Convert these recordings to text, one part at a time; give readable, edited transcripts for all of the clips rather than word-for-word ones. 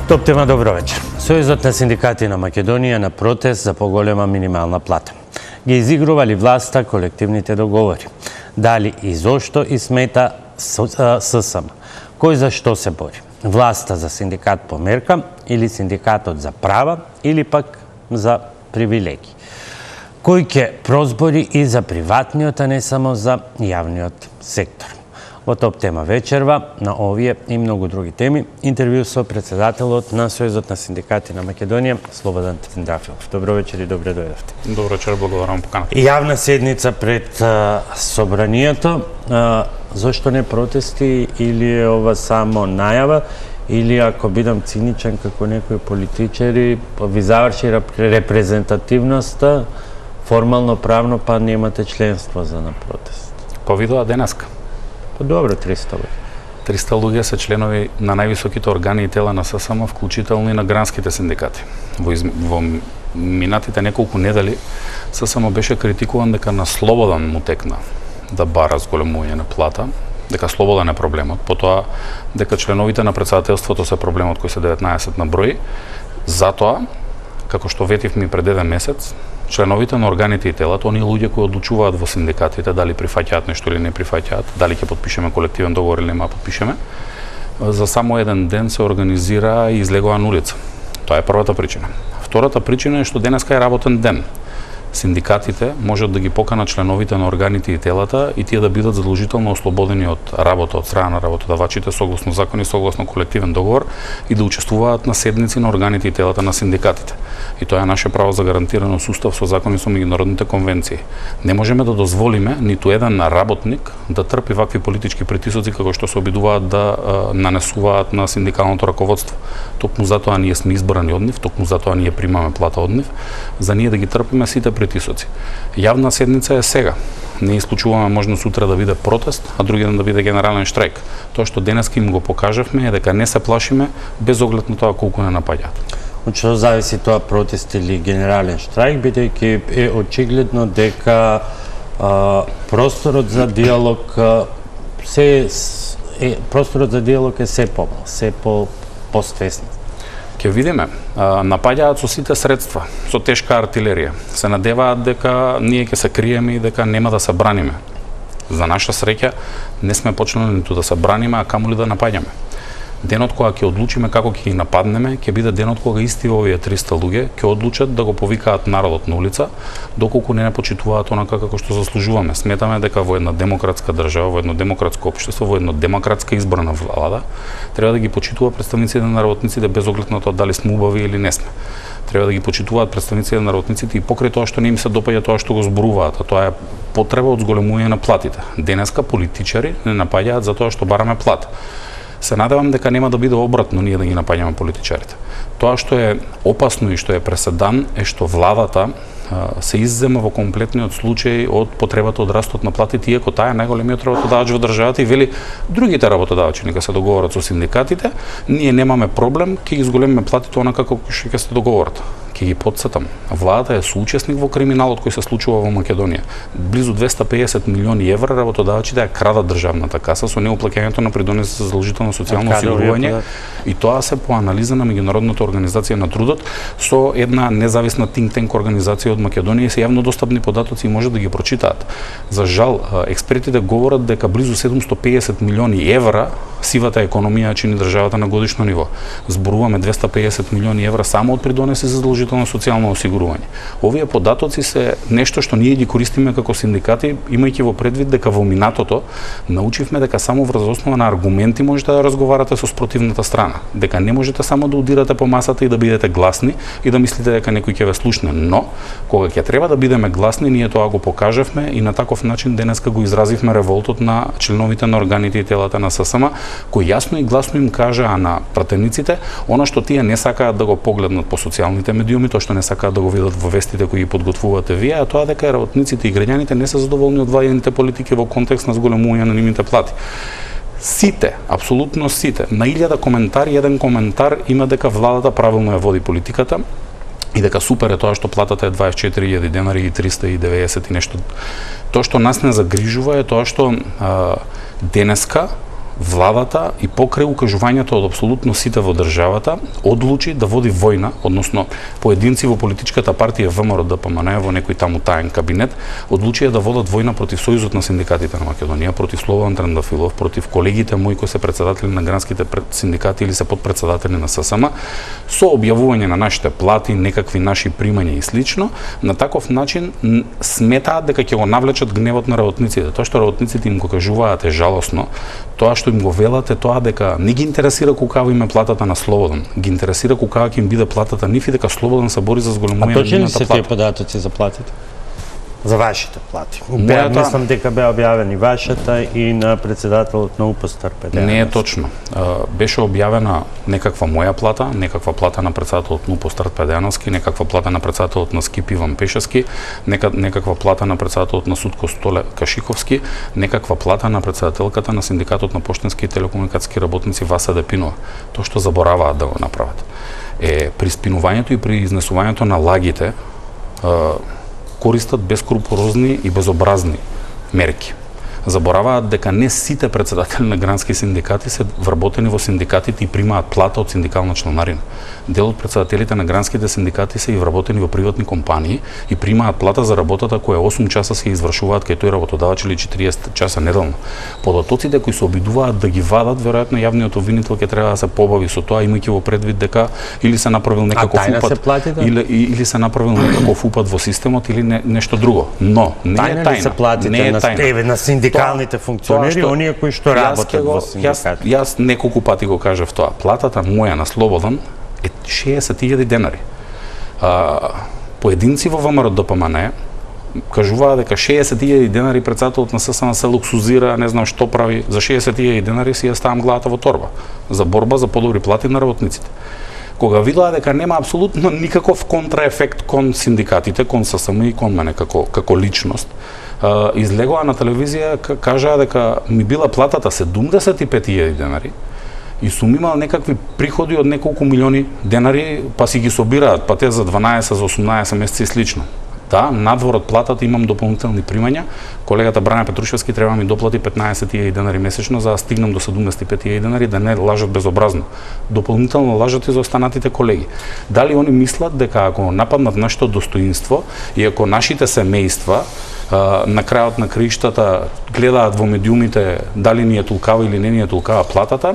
Топ тема, добро вечер. Сојузот на синдикати на Македонија на протест за поголема минимална плата. Ги изигрували власта колективните договори. Дали и зошто и смета ССМ? Кој за што се бори? Власта за синдикат по мерка или синдикатот за права или пак за привилегии? Кој ќе прозбори и за приватниот, а не само за јавниот сектор? Во топ тема вечерва на овие и многу други теми интервју со председателот на Сојузот на синдикати на Македонија Слободан Триндафилов. Добро вечер и добре дојдовте. Добро вечер, благодарам поканата. Јавна седница пред собранието. Зошто не протести или е ова само најава? Или ако бидам циничен како некои политичари, ви заврши репрезентативноста, формално правно па немате членство за на протест? Видоа денеска. Па добро, 300 луѓе. 300 луѓе се членови на највисоките органи и тела на ССМ, вклучително и на гранските синдикати. Во минатите неколку недели ССМ беше критикуван дека на Слободан му текна да бара зголемување на плата, дека Слободан е проблемот, потоа дека членовите на претседателството се проблемот кои се 19 на број. Затоа, како што ветивме пред еден месец, членовите на органите и телата, оние луѓе кои одлучуваат во синдикатите дали прифаќаат нешто или не прифаќаат, дали ќе потпишеме колективен договор или нема потпишеме, за само еден ден се организира и излегува на улица. Тоа е првата причина. Втората причина е што денеска е работен ден. Синдикатите можат да ги поканат членовите на органите и телата и тие да бидат задолжително ослободени од работа од страна на работодавачите согласно закон и согласно колективен договор и да учествуваат на седници на органите и телата на синдикатите. И тоа е наше право загарантирано со устав, со закон и со меѓународните конвенции. Не можеме да дозволиме ниту еден работник да трпи вакви политички притисоци како што се обидуваат да нанесуваат на синдикалното раководство. Токму затоа ние сме избрани од нив, токму затоа ние примаме плата од нив, за ние да ги трпиме сите притисоци. Јавна седница е сега. Не исклучуваме можно сутра да биде протест, а други ден да биде генерален штрајк. Тоа што денеска им го покажавме е дека не се плашиме без оглед на тоа колку не напаѓаат. Од што зависи тоа протест или генерален штрајк, бидејќи е очигледно дека просторот за диалог е се помал, се поствесен. Ќе видиме, напаѓаат со сите средства, со тешка артилерија. Се надеваат дека ние ќе се криеме и дека нема да се браниме. За наша среќа не сме почнали ниту да се браниме, а камоли да напаѓаме. Денот кога ќе одлучиме како ќе ги нападнеме, ќе биде денот кога исти овие 300 луѓе ќе одлучат да го повикаат народот на улица, доколку не почитуваат онака како што заслужуваме. Сметаме дека во една демократска држава, во едно демократско општество, во една демократска избрана влада, треба да ги почитува представниците на работниците без оглед на тоа дали сме убави или не сме. Треба да ги почитуваат представниците на работниците и покрај тоа што не им се допаѓа тоа што го зборуваат, а тоа е потреба од зголемување на платите. Денеска политичари не напаѓаат за тоа што бараме плата. Се надевам дека нема да биде обратно ние да ги напаѓаме политичарите. Тоа што е опасно и што е преседан е што владата се иззема во комплетниот случај од потребата од растот на платите, иако таа е најголемиот работодавач во државата и вели другите работодавачи нека се договорат со синдикатите, ние немаме проблем, ќе ги зголемиме платите онака како што ќе се договорат. Ќе ги потсетам. Владата е соучесник во криминалот кој се случува во Македонија. Близу 250 милиони евра работодавачите ја крадат државната каса со неуплаќањето на придонеси за задолжително социјално осигурување, и тоа се по анализа на меѓународната организација на трудот со една независна think tank организација од Македонија и се јавно достапни податоци и може да ги прочитаат. За жал, експертите говорат дека близу 750 милиони евра сивата економија чини државата на годишно ниво. Зборуваме 250 милиони евра само од придонеси за задолжително социјално осигурување. Овие податоци се нешто што ние ги користиме како синдикати, имајќи во предвид дека во минатото научивме дека само врз основа на аргументи можете да разговарате со спротивната страна, дека не можете само да удирате по масата и да бидете гласни и да мислите дека некој ќе ве слушне, но кога ќе треба да бидеме гласни, ние тоа го покажавме и на таков начин денеска го изразивме револтот на членовите на органите и телата на ССМ, кои јасно и гласно им кажаа на пратениците она што тие не сакаат да го погледнат по социјалните медиуми, тоа што не сакаат да го видат во вестите кои ги подготвувате вие, а тоа дека работниците и граѓаните не се задоволни од владините политики во контекст на зголемување на нивните плати. Сите, апсолутно сите, на 1000 коментари, еден коментар има дека владата правилно ја води политиката и дека супер е тоа што платата е 24.000 денари и 390 и нешто. Тоа што нас не загрижува е тоа што денеска владата и покрај укажувањето од апсолутно сите во државата одлучи да води војна, односно поединци во политичката партија ВМРО ДПМН во некој таму таен кабинет одлучија да водат војна против Сојузот на синдикатите на Македонија, против Слободан Трендафилов, против колегите мои кои се председатели на гранските синдикати или се подпредседатели на ССМ, со објавување на нашите плати, некакви наши примања и слично. На таков начин сметаат дека ќе го навлечат гневот на работниците. Тоа што работниците им го кажуваат е жалосно. Тоа што им го велат е тоа дека не ги интересира колкава им е платата на Слободан, ги интересира колкава ќе им биде платата нив и дека Слободан се бори за зголемување на точно ли се плата. тие податоци за платите? За вашите плати. Мојата... Мислам дека беа објавени вашата и на председателот на УПСТР Педеановски. Не е точно. Беше објавена некаква моја плата, некаква плата на председателот на УПСТР Педеановски, некаква плата на председателот на СКИП Иван Пешевски, некаква плата на председателот на Судко Столе Кашиковски, некаква плата на председателката на Синдикатот на поштенски и телекомуникацијски работници Васа Депинова. Тоа што забораваат да го направат е при спинувањето и при изнесувањето на лагите користат бескрупулозни и безобразни мерки. Забораваат дека не сите председатели на грански синдикати се вработени во синдикатите и примаат плата од синдикална чланарина. Дел од председателите на гранските синдикати се и вработени во приватни компании и примаат плата за работата која 8 часа се извршуваат кај тој работодавач или 40 часа неделно. Податоците кои се обидуваат да ги вадат, веројатно јавниот обвинител ќе треба да се побави со тоа, имајќи во предвид дека или се направил некаков упат или се направил некаков упат во системот или нешто друго. Но не е тајна. Не е тајна. На синдикалните функционери, оние кои што работат во синдикати. Јас неколку пати го кажав тоа. Платата моја на Слободан е 60.000 денари. Поединци во ВМРО ДПМН кажуваа дека 60.000 денари председателот на ССМ се луксузира, не знам што прави, за 60.000 денари си ја ставам главата во торба за борба за подобри плати на работниците. Кога видела дека нема апсолутно никаков контраефект кон синдикатите, кон ССМ и кон мене како личност, излегоа на телевизија, кажаа дека ми била платата 75.000 денари и сум имал некакви приходи од неколку милиони денари, па си ги собираат, па те за 12, за 18 месеци и слично. Да, надвор од платата имам дополнителни примања. Колегата Брања Петрушевски треба ми доплати 15.000 денари месечно за да стигнам до 75.000 денари, да не лажат безобразно. Дополнително лажат и за останатите колеги. Дали они мислат дека ако нападнат нашето достоинство и ако нашите семејства на крајот на краиштата гледаат во медиумите дали ни е толкава или не ни е толкава платата,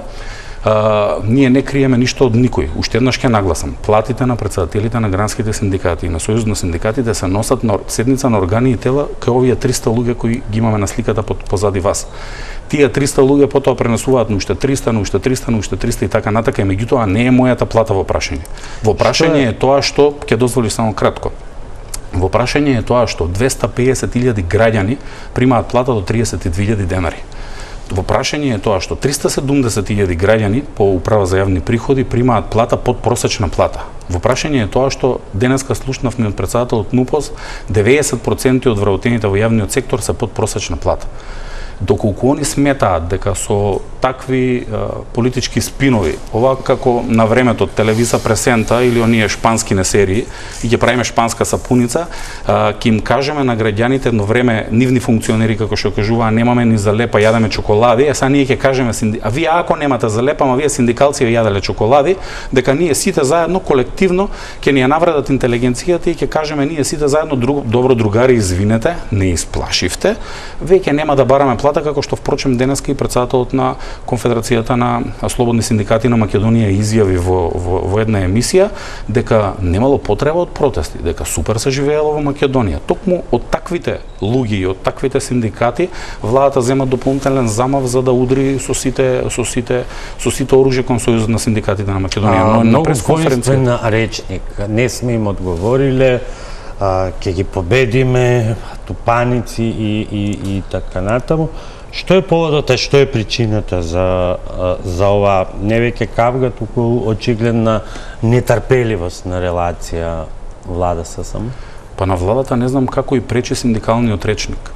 ние не криеме ништо од никој. Уште еднаш ќе нагласам, платите на председателите на гранските синдикати и на Сојузот на синдикатите се носат на седница на органи и тела кај овие 300 луѓе кои ги имаме на сликата позади вас. Тие 300 луѓе потоа пренесуваат на уште 300, на уште 300, на уште 300 и така натака, и меѓутоа не е мојата плата во прашање. Во прашање е тоа што ќе дозволиш само кратко. Во прашање е тоа што 250.000 граѓани примаат плата до 32.000 денари. Во прашање е тоа што 370.000 граѓани по Управа за јавни приходи примаат плата под просечна плата. Во прашање е тоа што денеска слушнавме од председателот НУПОС, 90% од вработените во јавниот сектор се под просечна плата. Доколку они сметаат дека со такви политички спинови, ова како на времето телевиза пресента или оние шпански серии, и ќе правиме шпанска сапуница, ќе им кажеме на граѓаните едно време, нивни функционери како што кажуваа, немаме ни за лепа, јадеме чоколади, а сега ние ќе кажеме, а вие ако немате за лепа, ама вие синдикалци јаделе чоколади, дека ние сите заедно колективно ќе ни ја навредат интелигенцијата и ќе кажеме ние сите заедно добро другари, извинете, не исплашивте, веќе нема да бараме плата, како што впрочем денеска и председателот на Конфедерацијата на слободни синдикати на Македонија изјави во една емисија дека немало потреба од протести, дека супер се живеело во Македонија. Токму од таквите луѓе и од таквите синдикати владата зема дополнителен замав за да удри со сите оружје кон Сојузот на синдикатите на Македонија. Но на речник, не сме им одговориле, ќе ги победиме, тупаници и така натаму. Што е поводот, а што е причината за ова не веќе кавга, туку очигледна нетрпеливост на релација влада ССМ? Па на владата не знам како и пречи синдикалниот речник.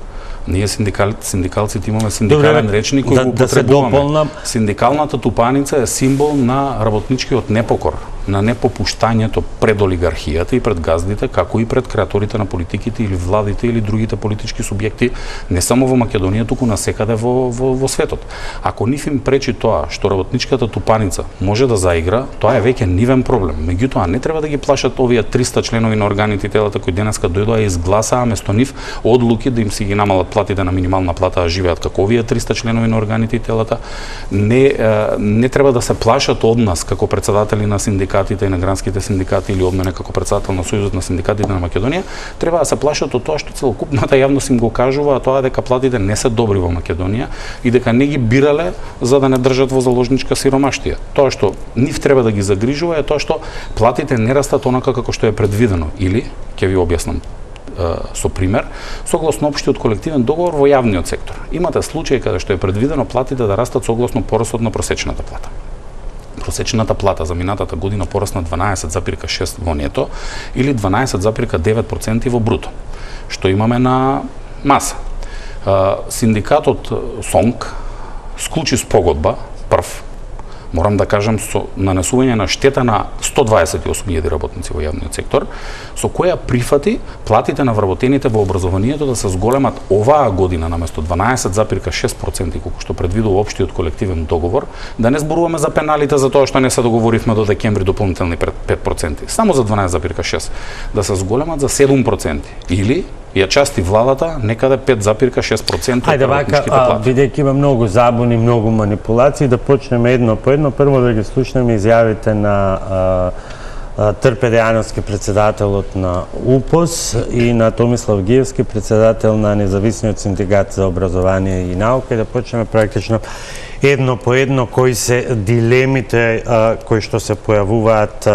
Ние синдикалците имаме синдикален речник кој го употребуваме. Синдикалната тупаница е символ на работничкиот непокор. на непопуштањето пред олигархијата и пред газдите, како и пред креаторите на политиките или владите или другите политички субјекти, не само во Македонија, туку насекаде во светот. Ако нив им пречи тоа што работничката тупаница може да заигра, тоа е веќе нивен проблем. Меѓутоа, не треба да ги плашат овие 300 членови на органите и телата кои денеска дојдоа и изгласаа место нив одлуки да им си ги намалат платите на минимална плата, а живеат како овие 300 членови на органите и телата. Не треба да се плашат од нас како председатели на синдикатите и на гранските синдикати или од мене како председател на Сојузот на синдикатите на Македонија, треба да се плашат од тоа што целокупната јавност им го кажува, а тоа дека платите не се добри во Македонија и дека не ги бирале за да не држат во заложничка сиромаштија. Тоа што нив треба да ги загрижува е тоа што платите не растат онака како што е предвидено, или ќе ви објаснам со пример, согласно општиот колективен договор во јавниот сектор. Имате случаи каде што е предвидено платите да растат согласно порастот на просечната плата. Просечната плата за минатата година порасна 12,6 во нето или 12,9% во бруто. Што имаме на маса. Синдикатот СОНК склучи спогодба, прв, морам да кажам, со нанесување на штета на 128.000 работници во јавниот сектор, со која прифати платите на вработените во образованието да се зголемат оваа година наместо 12,6% колку што предвидува општиот колективен договор, да не зборуваме за пеналите за тоа што не се договоривме до декември дополнителни 5%, само за 12,6%, да се зголемат за 7% или ја части владата некаде 5,6% од работничките плати. Бидејќи има многу забуни, многу манипулации, да почнеме едно по едно. Прво да ги слушнеме изјавите на Трпе Дејановски, председателот на УПОС, и на Томислав Гиевски, председател на Независниот синдикат за образование и наука, и да почнеме практично едно по едно кои се дилемите кои што се појавуваат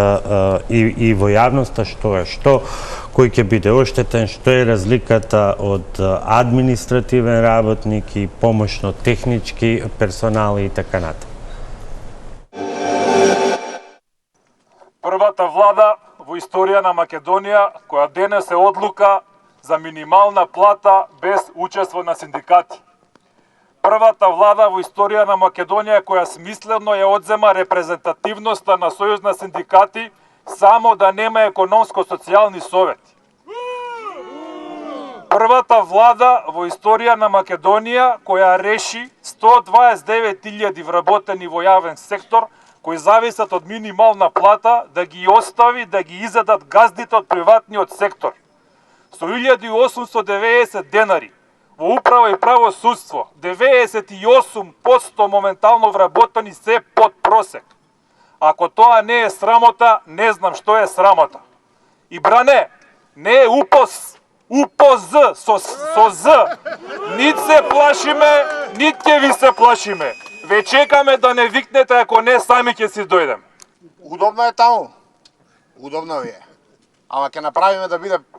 и во јавноста, што е што, кој ќе биде оштетен, што е разликата од административен работник и помошно-технички персонал и така натаму. Првата влада во историја на Македонија која донесе одлука за минимална плата без учество на синдикати. Првата влада во историја на Македонија која смислено ја одзема репрезентативноста на Сојуз на синдикати само да нема економско-социјални совети. Првата влада во историја на Македонија која реши 129.000 вработени во јавен сектор кои зависат од минимална плата да ги остави да ги изедат газдите од приватниот сектор. Со 1890 денари во управа и правосудство, 98% моментално вработени се под просек. Ако тоа не е срамота, не знам што е срамота. И бране, не е УПОС, УПОЗ со З. Нит се плашиме, нит ќе ви се плашиме. Ве чекаме да не викнете, ако не сами ќе си дојдем. Удобно е таму. Удобно ви е. Ама ќе направиме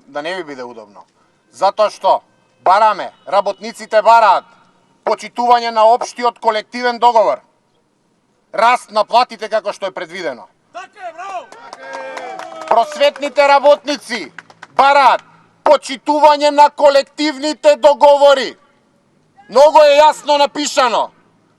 да не ви биде удобно. Затоа што бараме, работниците бараат почитување на општиот колективен договор. Раст на платите како што е предвидено. Просветните работници бараат почитување на колективните договори. Многу е јасно напишано.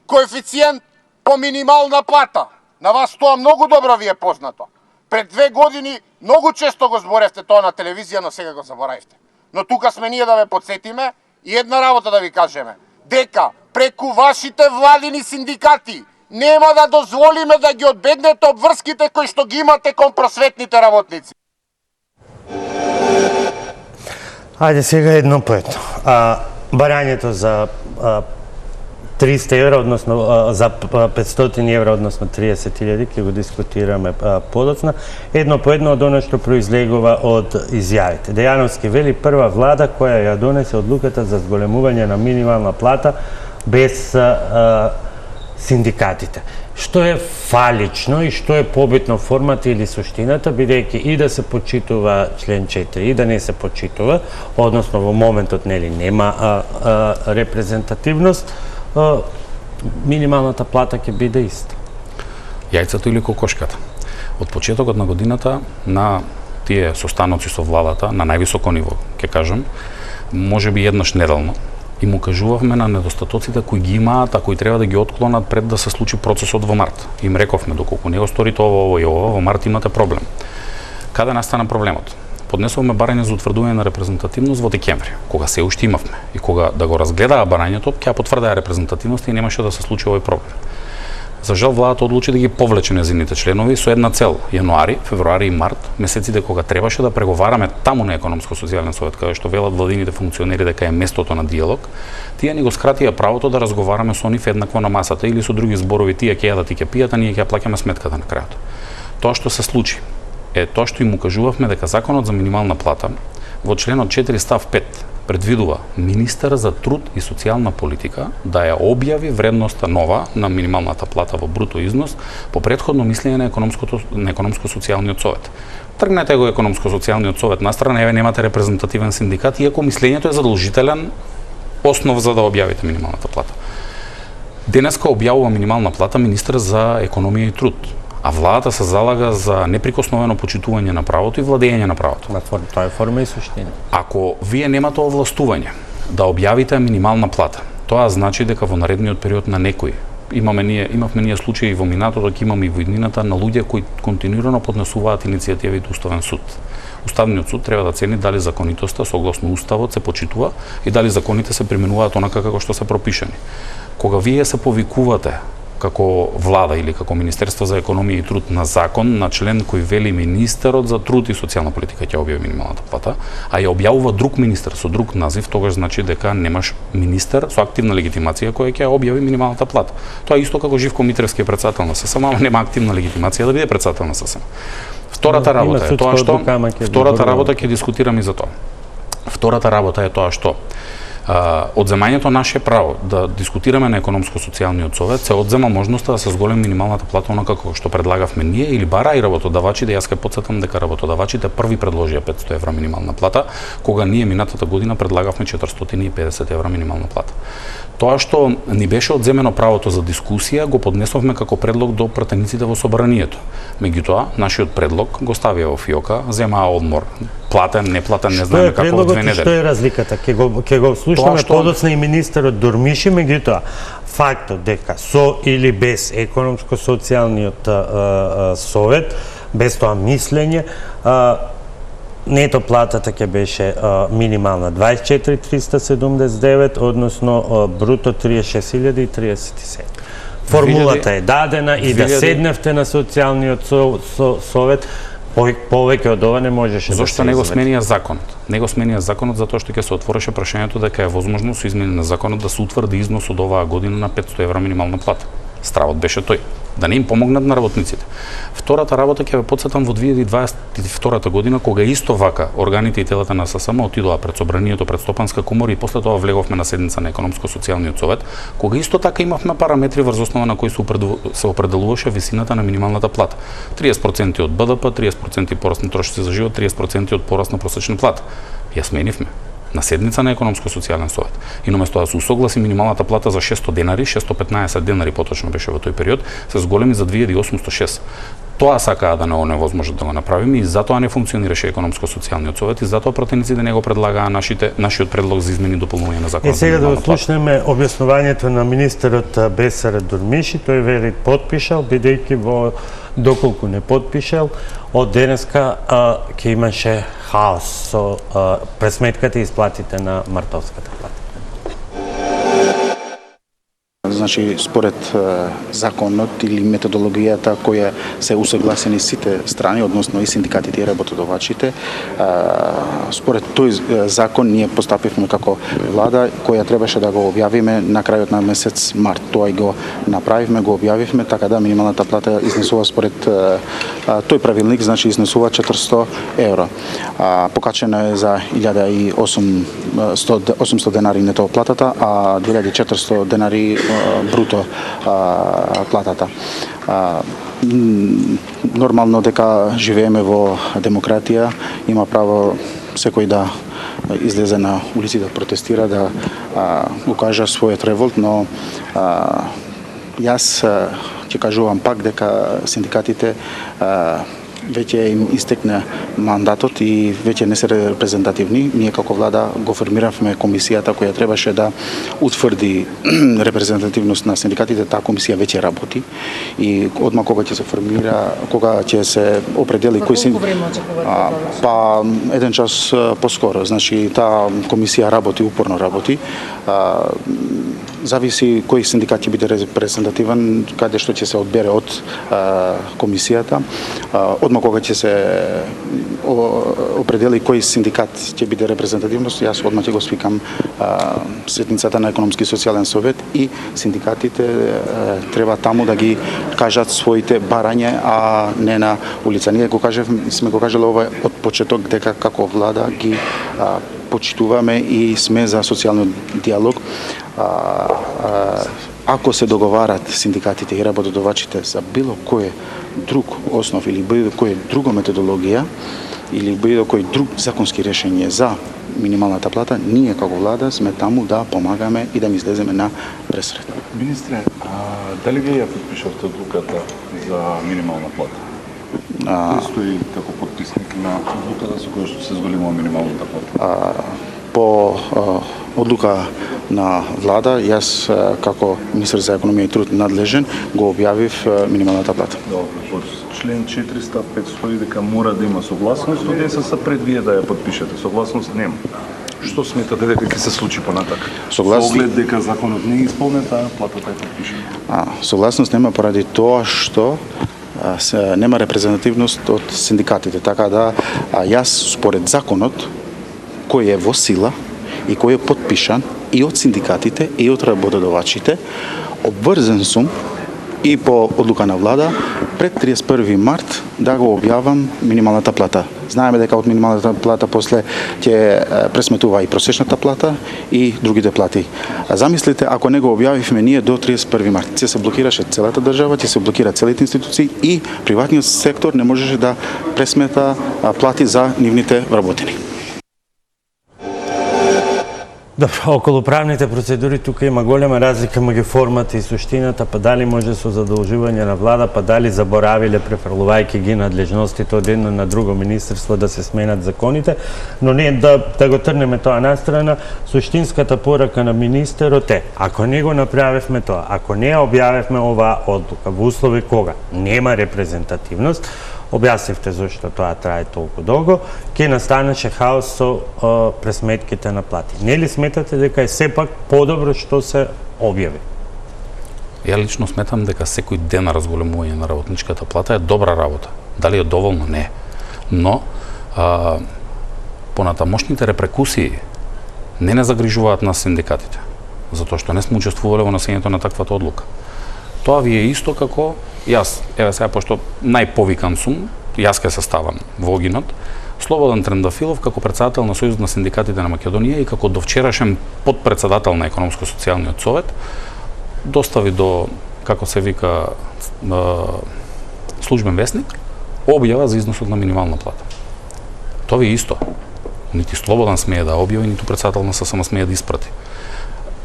Коефициент по минимална плата. На вас тоа многу добро ви е познато. Пред 2 години многу често го зборевте тоа на телевизија, но сега го заборавивте. Но тука сме ние да ве подсетиме и една работа да ви кажеме. Дека преку вашите владини синдикати нема да дозволиме да ги одбегнете обврските кои што ги имате кон просветните работници. Ајде сега едно по едно. Барањето за 300 евра, односно за 500 евра, односно 30.000, ќе го дискутираме подоцна. Едно по едно од оно што произлегува од изјавите. Дејановски вели прва влада која ја донесе одлуката за зголемување на минимална плата без синдикатите. Што е фалично и што е побитно формата или суштината, бидејќи и да се почитува член 4 и да не се почитува, односно во моментот нема репрезентативност, минималната плата ќе биде иста. Јајцето или кокошката. Од почетокот на годината на тие состаноци со владата на највисоко ниво, ќе кажам, можеби еднаш неделно, и му кажувавме на недостатоците кои ги имаат, а кои треба да ги отклонат пред да се случи процесот во март. Им рековме, доколку не го сторите ова и ова, во март имате проблем. Каде настана проблемот? Поднесовме барање за утврдување на репрезентативност во декември, кога се уште имавме. И кога да го разгледаа барањето, ќе потврдеа репрезентативност и немаше да се случи овој проблем. За жал, владата одлучи да ги повлече нејзините членови со една цел: јануари, февруари и март, месеците кога требаше да преговараме таму на економско-социјален совет, каде што велат владините функционери дека е местото на диалог, тие ни го скратија правото да разговараме со нив еднакво на масата, или со други зборови: тие ќе јадат и ќе пијат, а ние ќе плаќаме сметката на крајот. Тоа што се случи е тоа што им укажувавме, дека законот за минимална плата во членот 4 став 5 предвидува министер за труд и социјална политика да ја објави вредноста нова на минималната плата во бруто износ по претходно мислење на економско-социјалниот совет. Тргнете го економско-социјалниот совет настрана, еве немате репрезентативен синдикат, иако мислењето е задолжителен основ за да објавите минималната плата. Денеска објавува минимална плата министер за економија и труд, а владата се залага за неприкосновено почитување на правото и владење на правото. Тоа е форма и суштина. Ако вие немате овластување да објавите минимална плата, тоа значи дека во наредниот период на некој имавме ние случаи во минатото, ќе имаме и во иднината, на луѓе кои континуирано поднесуваат иницијативи до Уставен суд. Уставниот суд треба да цени дали законитоста согласно уставот се почитува и дали законите се применуваат онака како што се пропишани. Кога вие се повикувате како влада или како Министерство за економија и труд на закон, на член кој вели министерот за труд и социјална политика ќе објави минималната плата, а ја објавува друг министер со друг назив, тогаш значи дека немаш министер со активна легитимација кој ќе објави минималната плата. Тоа е исто како Живко Митревски е председател на ССМ, ама нема активна легитимација да биде председател на ССМ. Втората работа е тоа што ќе дискутираме и за тоа. Втората работа е тоа што одземањето наше право да дискутираме на економско-социјалниот совет се одзема можноста да се зголеми минималната плата онака како што предлагавме ние или бара и работодавачите. Јас ќе потсетам дека работодавачите први предложија 500 евра минимална плата, кога ние минатата година предлагавме 450 евра минимална плата. Тоа што ни беше одземено правото за дискусија го поднесовме како предлог до пратениците во собранието. Меѓутоа, нашиот предлог го ставија во фиока, земаа одмор, платен, неплатен, не знаеме како од 2 недели. Што е разликата? Ќе го слушнеме подоцна и министерот Дурмиши, меѓутоа фактот дека со или без економско-социјалниот совет, без тоа мислење, нето платата ќе беше минимална 24.379, односно бруто 36.037. Формулата е дадена и да седневте на социјалниот совет, повеќе од ова не можеше да се извади. Зошто не го сменија законот? Не го сменија законот затоа што ќе се отвореше прашањето дека е возможно со измени на законот да се утврди износ од оваа година на 500 евра минимална плата. Стравот беше тој, да не им помогнат на работниците. Втората работа ќе ве потсетам во 2022 година, кога исто вака органите и телата на ССМ отидоа пред собранието, пред Стопанска комора и после тоа влеговме на седница на економско-социјалниот совет, кога исто така имавме параметри врз основа на кои се определуваше висината на минималната плата. 30% од БДП, 30% пораст на трошоци за живот, 30% од пораст на просечна плата. Ја сменивме на седница на економско-социјален совет. И наместо да се усогласи минималната плата за 600 денари, 615 денари поточно беше во тој период, се зголеми за 2806. Тоа сакаа да не невозможно да го направиме и затоа не функционираше економско-социјалниот совет и затоа пратениците не го предлагаа нашиот предлог за измени и дополнување на законот. И сега да слушнеме објаснувањето на министерот Бесара Дурмиши, тој вели подпишал, бидејќи во доколку не подпишал, од денеска ќе имаше хаос со пресметката и исплатите на мартовската плата. Значи, според законот или методологијата која се усогласени сите страни, односно и синдикатите и работодавачите, според тој закон ние постапивме како влада која требаше да го објавиме на крајот на месец март. Тоа и го направивме, го објавивме, така да минималната плата изнесува според тој правилник, значи изнесува 400 евро. Покачено е за 1800 денари нето платата, а 2400 денари бруто платата. Нормално дека живееме во демократија, има право секој да излезе на улици да протестира, да укажа својот револт, но јас ќе кажувам пак дека синдикатите веќе им истекна мандатот и веќе не се репрезентативни. Ние како влада го формиравме комисијата која требаше да утврди репрезентативност на синдикатите. Таа комисија веќе работи и одма кога ќе се формира, кога ќе се определи кој па еден час поскоро. Значи таа комисија работи, упорно работи. Зависи кој синдикат ќе биде репрезентативен, каде што ќе се одбере од комисијата. Одма кога ќе се определи кој синдикат ќе биде репрезентативност, јас одма ќе го свикам седницата на економски и социјален совет и синдикатите треба таму да ги кажат своите барања, а не на улица. Ние сме го кажале ова од почеток дека како влада ги почитуваме и сме за социјален диалог. Ако се договарат синдикатите и работодавачите за било кој друг основ или било кој друга методологија или било кој друг законски решење за минималната плата, ние како влада сме таму да помагаме и да ми излеземе на пресрет. Министре, дали вие ја подпишавте одлуката за минимална плата? Кој стои како подписник на одлуката со која што се зголемува минималната плата? По одлука на влада, јас како министер за економија и труд надлежен го објавив минималната плата. Добро, по член 405 стои дека мора да има согласност од ДСС пред вие да ја подпишете. Согласност нема. Што сметате дека ќе се случи понатака? Со оглед дека законот не е исполнет, а платата е подпишена. Согласност нема поради тоа што нема репрезентативност од синдикатите, така да јас според законот кој е во сила и кој е подпишан и од синдикатите и од работодавачите, обврзен сум и по одлука на влада пред 31 март да го објавам минималната плата. Знаеме дека од минималната плата после ќе пресметува и просечната плата и другите плати. Замислите, ако не го објавивме ние до 31 март, ќе се блокираше целата држава, ќе се блокира целите институции и приватниот сектор не можеше да пресмета плати за нивните вработени. Добро, околу правните процедури тука има голема разлика меѓу формата и суштината, па дали може со задолжување на влада, па дали заборавиле префрлувајќи ги надлежностите од едно на друго министерство да се сменат законите, но не да го трнеме тоа настрана. Суштинската порака на министерот е, ако не го направевме тоа, ако не објавевме оваа одлука во услови кога нема репрезентативност, објаснивте зашто тоа трае толку долго, ќе настанеше хаос со пресметките на плати. Нели сметате дека е сепак подобро што се објави? Ја лично сметам дека секој ден на разголемување на работничката плата е добра работа. Дали е доволно? Не. Но понатамошните репрекусии не загрижуваат на синдикатите, затоа што не сме учествувале во носењето на таквата одлука. Тоа ви е исто како јас, еве сега, пошто најповикан сум, јас ке составам во ОГИНот, Слободан Трендафилов како председател на Сојузот на синдикатите на Македонија и како довчерашен подпредседател на Економско-социјалниот совет, достави до, како се вика, службен весник, објава за износот на минимална плата. Тоа ви е исто. Нити Слободан смее да објави, ниту председател на ССМ смее да испрати.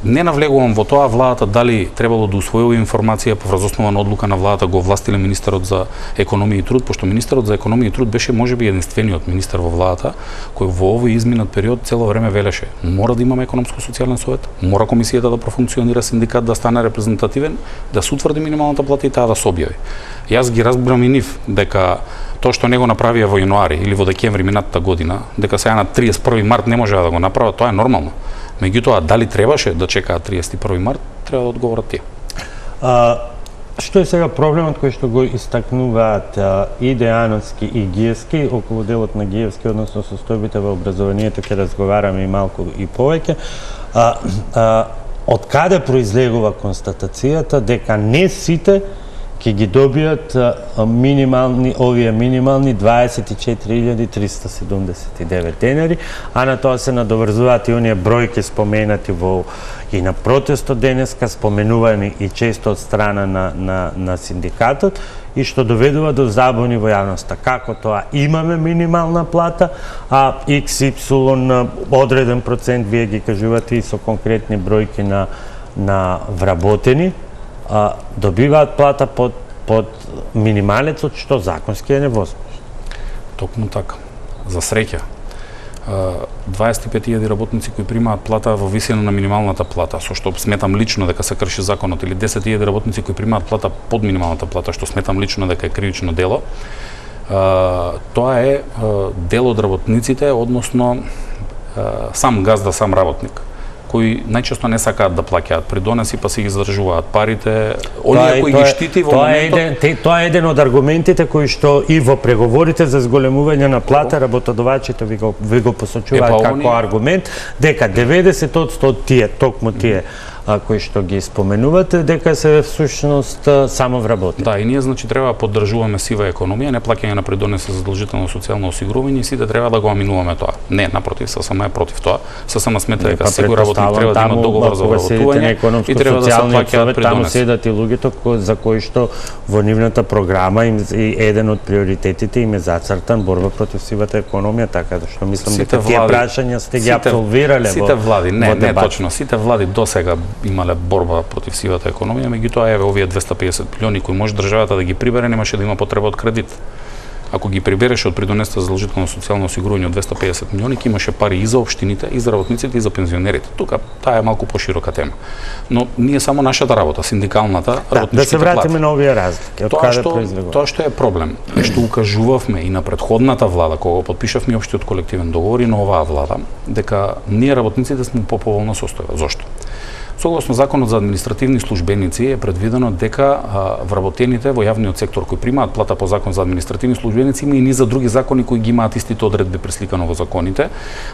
Не навлегувам во тоа владата дали требало да усвои информација врз основа на одлука на владата го овластиле министерот за економија и труд, пошто министерот за економија и труд беше можеби единствениот министер во владата кој во овој изминат период цело време велеше: мора да имаме економско-социјален совет, мора комисијата да профункционира, синдикат да стане репрезентативен, да се утврди минималната плата и таа да се објави. Јас ги разбрам и нив дека тоа што не го направија во јануари или во декември минатата година, дека сега на 31 март не можеа да го направат, тоа е нормално. Меѓутоа, дали требаше да чекаат 31 март, треба да одговорат тие. Што е сега проблемот кој што го истакнуваат и Дејановски и Гиевски, околу делот на Гиевски, односно состојбите во образованието, ќе разговараме и малку и повеќе. Од каде произлегува констатацијата дека не сите ќе ги добијат овие минимални 24.379 денари, а на тоа се надоврзуваат и оние бројки споменати и на протестот денеска, споменувани и често од страна на синдикатот, и што доведува до забуни во јавноста. Како тоа имаме минимална плата, а XY одреден процент, вие ги кажувате и со конкретни бројки на вработени, добиваат плата под минималецот, што законски е невозможно. Токму така. За среќа, 25.000 работници кои примаат плата во висина на минималната плата, со што сметам лично дека се крши законот, или 10.000 работници кои примаат плата под минималната плата, што сметам лично дека е кривично дело, тоа е дел од работниците, односно сам газда, сам работник, кои најчесто не сакаат да плаќаат придонеси, па си ги задржуваат парите, оние кои ги штити во моментот. Тоа е еден од аргументите кои што и во преговорите за зголемување на плата работодавачите ви го посочуваат како аргумент, дека 90% од тие, токму тие кои што ги споменувате, дека се всушност само вработени. Да, и ние значи треба да поддржуваме сива економија, не плаќање на придонеси за задолжително социјално осигурување, и сите треба да го аминуваме тоа. Не, напротив, ССМ е против тоа. ССМ смета дека секој работник треба да има договор за вработување и треба да се плаќаат придонеси. Таму седат и луѓето за кои што во нивната програма и еден од приоритетите им е зацртан борба против сивата економија, така што мислам дека тие прашања сте ги апсолвирале во сите влади, не точно, сите влади досега имале борба против сивата економија, меѓутоа еве овие 250 милиони кои може државата да ги прибере, немаше да има потреба од кредит. Ако ги прибереше од придонесата за задолжително социјално осигурување од 250 милиони, ќе имаше пари и за општините, и за работниците, и за пензионерите. Тука таа е малку поширока тема. Но ние само нашата работа, синдикалната, работничките да се вратиме на овие разлики. Од каде произлегува? Тоа што е проблем, што укажувавме и на претходната влада, кога подпишавме општиот колективен договор, и на оваа влада, дека ние работниците сме по поволна состојба. Зошто? Согласно Законот за административни службеници е предвидено дека вработените во јавниот сектор кои примаат плата по Закон за административни службеници, има и низа други закони кои ги имаат истите одредби пресликано во законите.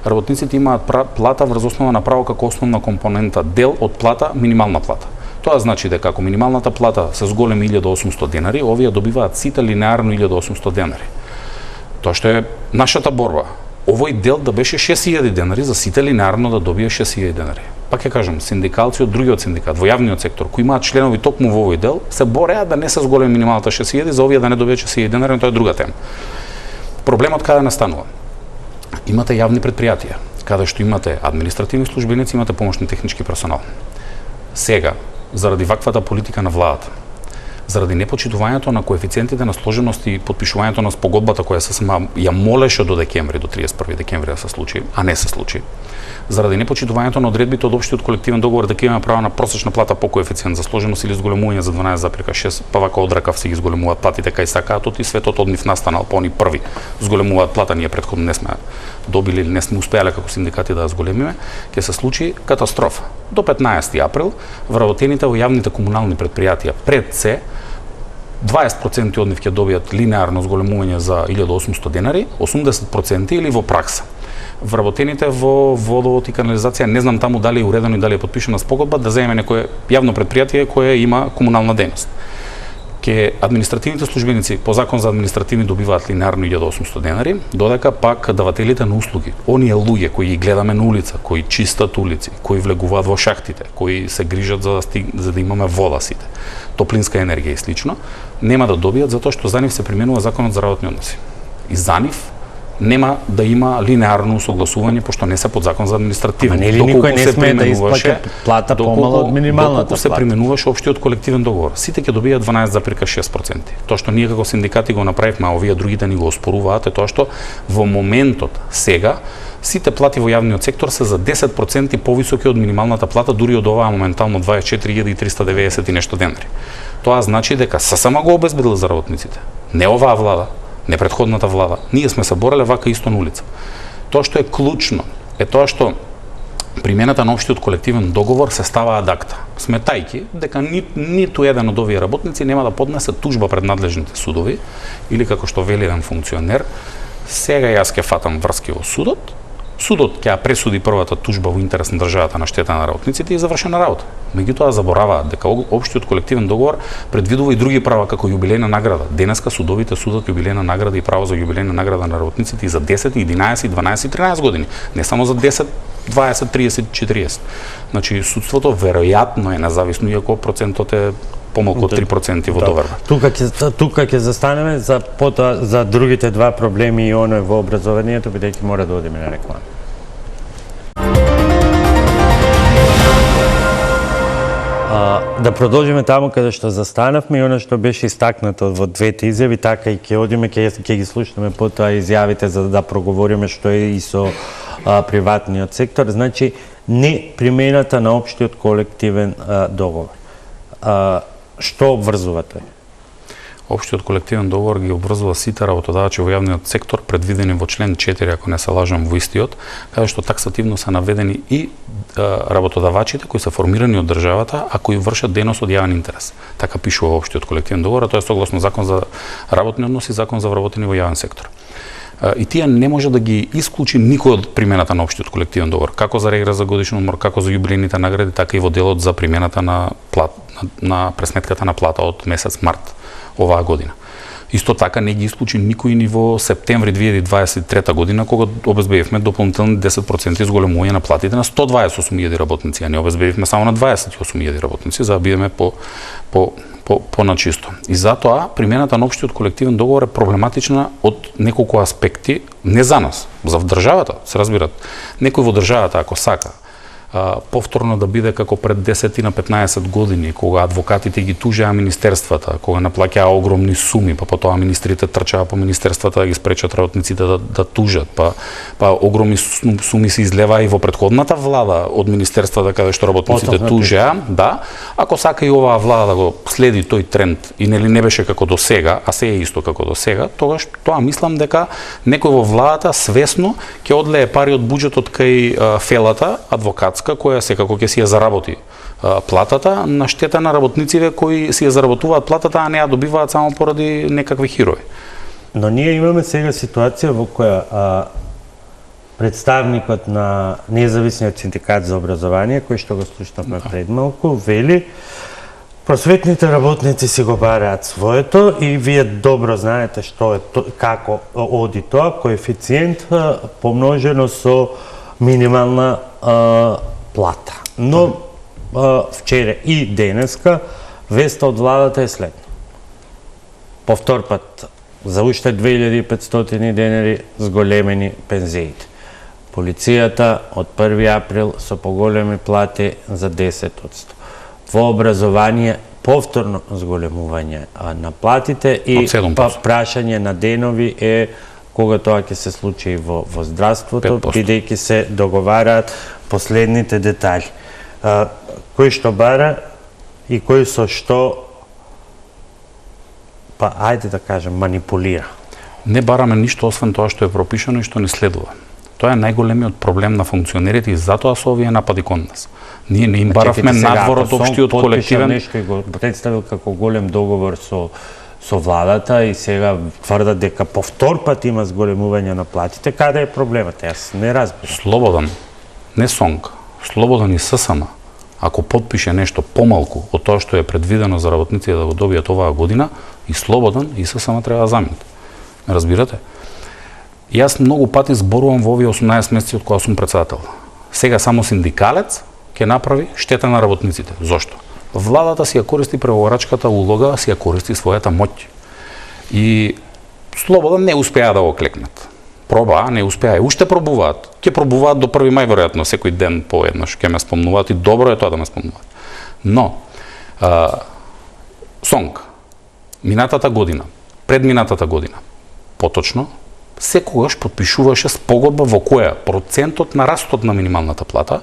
Работниците имаат плата врз основа на право како основна компонента, дел од плата, минимална плата. Тоа значи дека ако минималната плата се зголеми 1800 денари, овие добиваат сите линеарно 1800 денари. Тоа што е нашата борба. Овој дел да беше 6000 денари, за сите линеарно да добие 6000 денари. Пак ќе кажам, синдикалци од другиот синдикат во јавниот сектор кои имаат членови токму во овој дел, се бореа да не се зголеми минималната 6000, за овие да не добијат 6000 денари, тоа е друга тема. Проблемот каде настанува? Имате јавни претпријатија, каде што имате административни службеници, имате помошни технички персонал. Сега, заради ваквата политика на владата, заради непочитувањето на коефициентите на сложеност и подпишувањето на спогодбата која се ја молеше до декември, до 31 декември да се случи, а не се случи, заради непочитувањето на одредбите од општиот колективен договор дека имаме право на просечна плата по коефициент за сложеност или зголемување за 12,6, па вака одракав се ги зголемуваат платите кај сакаат, и светот од нив настанал, па они први зголемуваат плата, ние претходно не сме добили или не сме успеале како синдикати да ја зголемиме, ќе се случи катастрофа. До 15 април вработените во јавните комунални претпријатија пред се 20% од нив ќе добијат линеарно зголемување за 1800 денари, 80% или во пракса. Вработените во водовод и канализација, не знам таму дали е уредено и дали е подпишана спогодба, да земе некое јавно претпријатие кое има комунална дејност. Ке административните службеници по Закон за административни добиваат линеарно 1800 денари, додека пак давателите на услуги, оние луѓе кои ги гледаме на улица, кои чистат улици, кои влегуваат во шахтите, кои се грижат за да имаме вода сите, топлинска енергија и слично, нема да добијат затоа што за нив се применува Законот за работни односи. И за нив нема да има линеарно согласување пошто не се под Закон за административни. Нели никој не сме да исплаќа плата помало од минималната плата. Се применуваше општиот колективен договор. Сите ќе добијат 12,6%. Тоа што ние како синдикати го направивме, а овие другите ни го оспоруваат, е тоа што во моментот сега сите плати во јавниот сектор се за 10% повисоки од минималната плата, дури од оваа моментално 24.390 и нешто денари. Тоа значи дека ССМ го обезбедил за работниците. Не оваа влада, не претходната влада. Ние сме се бореле вака исто на улица. Тоа што е клучно е тоа што примената на општиот колективен договор се става ад акта, сметајќи дека ниту еден од овие работници нема да поднесе тужба пред надлежните судови, или како што вели еден функционер, сега јас ќе фатам врски во судот, судот ќе ја пресуди првата тужба во интерес на државата на штета на работниците и завршена работа. Меѓутоа забораваат дека општиот колективен договор предвидува и други права како јубилејна награда. Денеска судовите судат јубилејна награда и право за јубилејна награда на работниците и за 10, 11, 12 и 13 години, не само за 10, 20, 30, 40. Значи судството веројатно е независно, иако процентот е помалку од 3% во доверба. Тука ќе застанеме за другите два проблеми и оној во образованието, бидејќи мора да одиме на реклама. Да продолжиме таму каде што застанавме и она што беше истакнато во двете изјави, така и ќе одиме, ќе ги слушнеме потоа изјавите за да проговориме што е и со приватниот сектор. Значи, не примената на општиот колективен договор. Што обврзува тој? Општиот колективен договор ги обврзува сите работодавачи во јавниот сектор, предвидени во член 4, ако не се лажам, во истиот, каде што таксативно се наведени и работодавачите кои се формирани од државата, а кои вршат дејност од јавен интерес. Така пишува општиот колективен договор, а тоа е согласно Закон за работни односи и Закон за вработени во јавен сектор. И тие не може да ги исклучи никој од примената на општиот колективен договор, како за регрес за годишен одмор, како за јубилејните награди, така и во делот за примената на пресметката на плата од месец март оваа година. Исто така не ги исклучи никој ни во септември 2023 година, кога обезбедивме дополнителни 10% изголемување на платите на 128.000 работници, а не обезбедивме само на 28.000 работници, за да бидеме по начисто. И затоа примената на општиот колективен договор е проблематична од неколку аспекти, не за нас, за државата, се разбират. Некој во државата, ако сака повторно да биде како пред 10 на 15 години, кога адвокатите ги тужеа министерствата, кога наплаќаа огромни суми, па потоа министрите трчаа по министерствата да ги спречат работниците да тужат, па огромни суми се излеваа и во претходната влада од министерствата каде што работниците тужеа, да. Ако сака и оваа влада да го следи тој тренд и нели не беше како до сега, а се е исто како до сега, тогаш тоа мислам дека некој во владата свесно ќе одлее пари од буџетот кај фелата адвокатска, која секако ќе си ја заработи платата на штета на работниците кои си ја заработуваат платата, а не ја добиваат само поради некакви хирои. Но ние имаме сега ситуација во која представникот на независниот синдикат за образование, кој што го слушнавме пред малку, вели просветните работници си го бараат своето и вие добро знаете што е како оди тоа, коефициент помножено со минимална плата. Но вчера и денеска веста од владата е следно. Повтор пат за уште 2500 денари зголемени пензиите. Полицијата од 1 април со поголеми плати за 10%. Во образование повторно зголемување на платите и прашање на денови е кога тоа ќе се случи во здравството, бидејќи се договараат последните детали. Кој што бара и кој со што, па ајде да кажем, манипулира. Не бараме ништо освен тоа што е пропишано и што ни следува. Тоа е најголемиот проблем на функционерите и затоа се овие напади кон нас. Ние не им баравме надвор од општиот колективен. Нешто и го представил како голем договор со владата и сега тврдат дека повтор пат има зголемување на платите. Каде е проблемот? Јас не разбирам. Слободан, не СОНК, Слободан и ССМ, ако потпише нешто помалку од тоа што е предвидено за работниците да го добијат оваа година, и Слободан и ССМ треба да заменат. Разбирате? Јас многу пати зборувам во овие 18 месеци од кога сум председател. Сега само синдикалец ќе направи штета на работниците. Зошто? Владата си ја користи преговарачката улога, си ја користи својата моќ. И Слободан не успеа да го клекнат. Пробаа, не успеа. Уште пробуваат. Ќе пробуваат до 1 мај веројатно, секој ден по еднаш ќе ме спомнуваат и добро е тоа да ме спомнуваат. Но СОНК минатата година, предминатата година, поточно, секогаш потпишуваше спогодба во која процентот на растот на минималната плата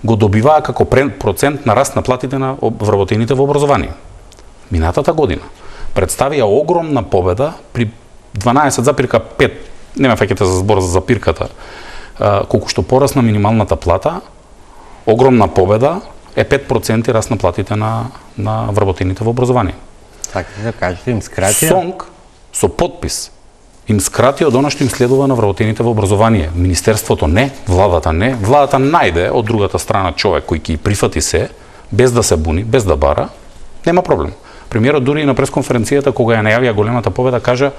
го добиваа како процент на раст на платите на вработените во образование. Минатата година представија огромна победа при 12,5, не ме фаќате за збор за запирката, колку што порасна минималната плата, огромна победа е 5% раст на платите на вработените во образование. Така да кажете, им скратија? СОНК со подпис им скрати од она што им следува на вработените во образование. Министерството не, владата не. Владата најде од другата страна човек кој ќе прифати се, без да се буни, без да бара, нема проблем. Премиерот дури и на пресконференцијата кога ја најавија големата победа кажа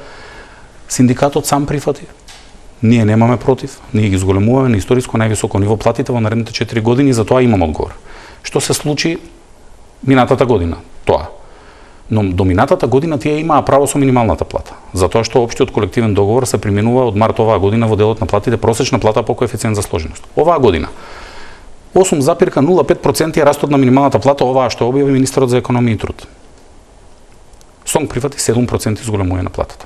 синдикатот сам прифати. Ние немаме против, ние ги зголемуваме на историско највисоко ниво платите во наредните 4 години, затоа имам одговор. Што се случи минатата година? Тоа. Но до минатата година тие имаа право со минималната плата, затоа што општиот колективен договор се применува од март оваа година во делот на платите просечна плата по коефициент за сложеност. Оваа година 8,05% е растот на минималната плата, оваа што објави министерот за економија и труд. СОНГ прифати 7% зголемување на платата.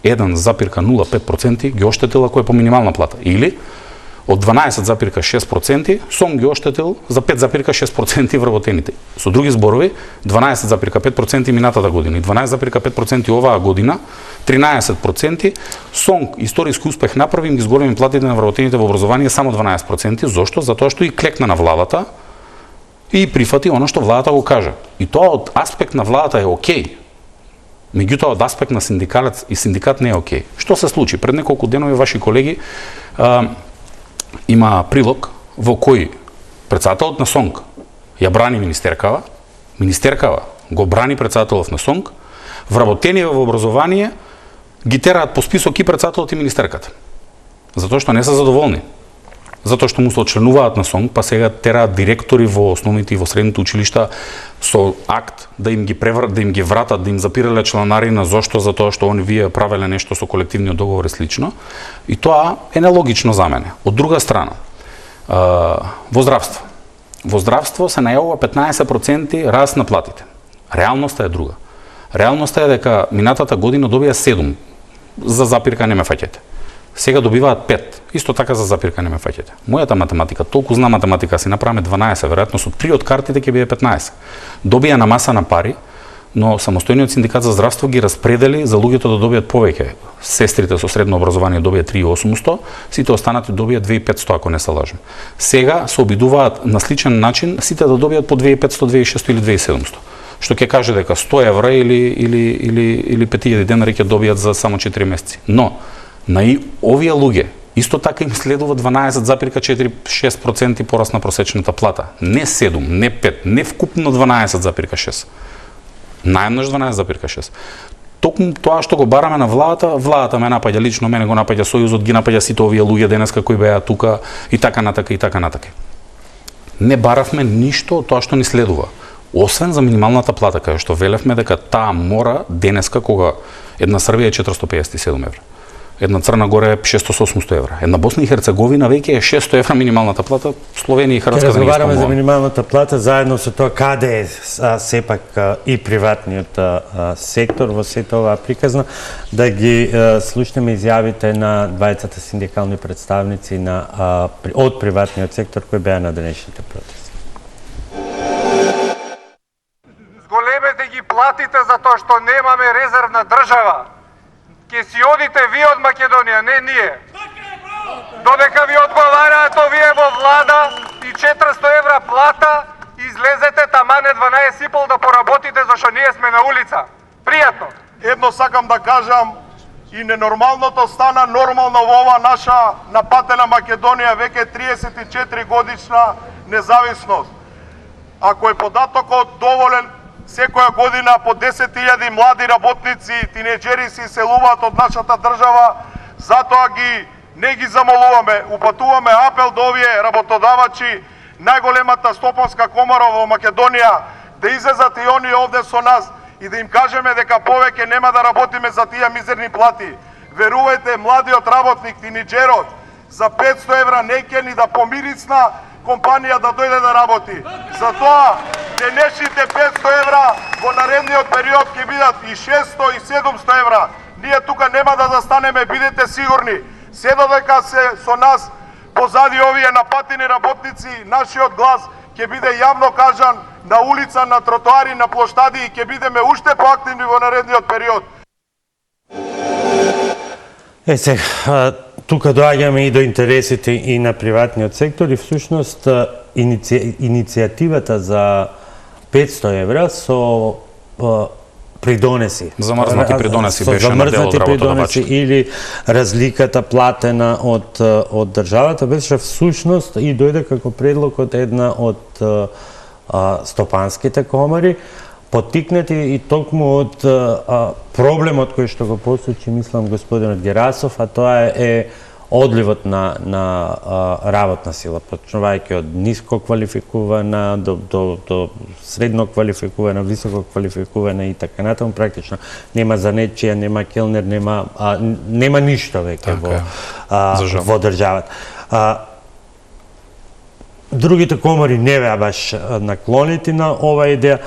1,05% ги оштетил ако е по минимална плата. Или од 12,6% СОНГ ги оштетил за 5,6% вработените. Со други зборови, 12,5% минатата година и 12,5% оваа година, 13% СОНГ историски успех направи им ги зголеми платите на вработените во образование само 12%. Зошто? Затоа што и клекна на владата и прифати оно што владата го кажа. И тоа од аспект на владата е окей. Меѓутоа од аспект на синдикат и синдикат не е окей. Што се случи? Пред неколку денови ваши колеги има прилог во кој претседателот на СОНГ ја брани министеркава го брани претседателот на СОНГ, вработени во образование ги тераат по список и претседателот и министерката. Затоа што не се задоволни. Затоа што му се очленуваат на СОНГ, па сега тераат директори во основните и во средните училишта со акт да им ги вратат, да им запирале членарина, зошто? Затоа што они вие правеле нешто со колективниот договор и слично. И тоа е нелогично за мене. Од друга страна, во здравство. Во здравство се најавува 15% раст на платите. Реалноста е друга. Реалноста е дека минатата година добија 7. За запирка не ме фаќате. Сега добиваат 5. Исто така за запирка не ме фаќате. Мојата математика, толку зна математика, си направиме 12, веројатно со 3 од картите ќе биде 15. Добија на маса на пари, но самостојниот синдикат за здравство ги распредели за луѓето да добијат повеќе. Сестрите со средно образование добијат 3.800, сите останати добијат 2.500, ако не се лажам. Сега се обидуваат на сличен начин сите да добијат по 2.500, 2.600 или 2.700. Што ќе каже дека 100 евра или 5000 денари ќе добијат за само 4 месеци. Но на и овие луѓе исто така им следува 12,46% пораст на просечната плата. Не 7, не 5, не вкупно 12,6. Наједнаш 12,6. Токму тоа што го бараме на владата ме напаѓа лично, мене го напаѓа Сојузот, ги напаѓа сите овие луѓе денеска кои беа тука и така натака и така натака. Не баравме ништо од тоа што ни следува. Освен за минималната плата, кај што велевме дека таа мора денеска, кога една Србија е 457 евра, една Црна Гора е 600-800 евра, една Босна и Херцеговина веќе е 600 евра минималната плата, Словенија и Хрватска да не ги разговараме за минималната плата, заедно со тоа каде е сепак и приватниот сектор во сета оваа приказна, да ги слушнеме изјавите на двајцата синдикални представници од приватниот сектор кои беа на денешните протести. Зголемете ги платите затоа што немаме резервна држава. Ке си одите вие од Македонија, не ние. Додека ви одговараат овие во влада и 400 евра плата, излезете тамане 12,5 да поработите зашто ние сме на улица. Пријатно. Едно сакам да кажам, и ненормалното стана нормално во ова наша напатена Македонија веќе 34 годишна независност. Ако е податокот доволен, секоја година по 10.000 млади работници, тинеџери се иселуваат од нашата држава, затоа не ги замолуваме, упатуваме апел до овие работодавачи, најголемата стопанска комора во Македонија, да излезат и они овде со нас и да им кажеме дека повеќе нема да работиме за тие мизерни плати. Верувајте, младиот работник, тинеџерот, за 500 евра не ќе ни да помирисна компанија да дојде да работи. Затоа денешните 500 евра во наредниот период ќе бидат и 600 и 700 евра. Ние тука нема да застанеме, бидете сигурни. Се додека се со нас позади овие напатени работници, нашиот глас ќе биде јавно кажан на улица, на тротоари, на плоштади и ќе бидеме уште поактивни во наредниот период. Сега, тука доаѓаме и до интересите и на приватниот сектор и всушност иницијативата за 500 евра со придонеси. Замрзнати придонеси беше на дел од работодавачите. Или разликата платена од државата беше всушност и дојде како предлог од една од стопанските комори, поттикнати и токму од проблемот кој што го посочи, мислам, господинот Герасов, а тоа е одливот на работна сила, почнувајќи од ниско квалификувана до средно квалификувана, високо квалификувана и така натаму, практично нема занечија, нема келнер, нема ништо веќе во државата. другите комори не беа баш наклонети на ова идеја.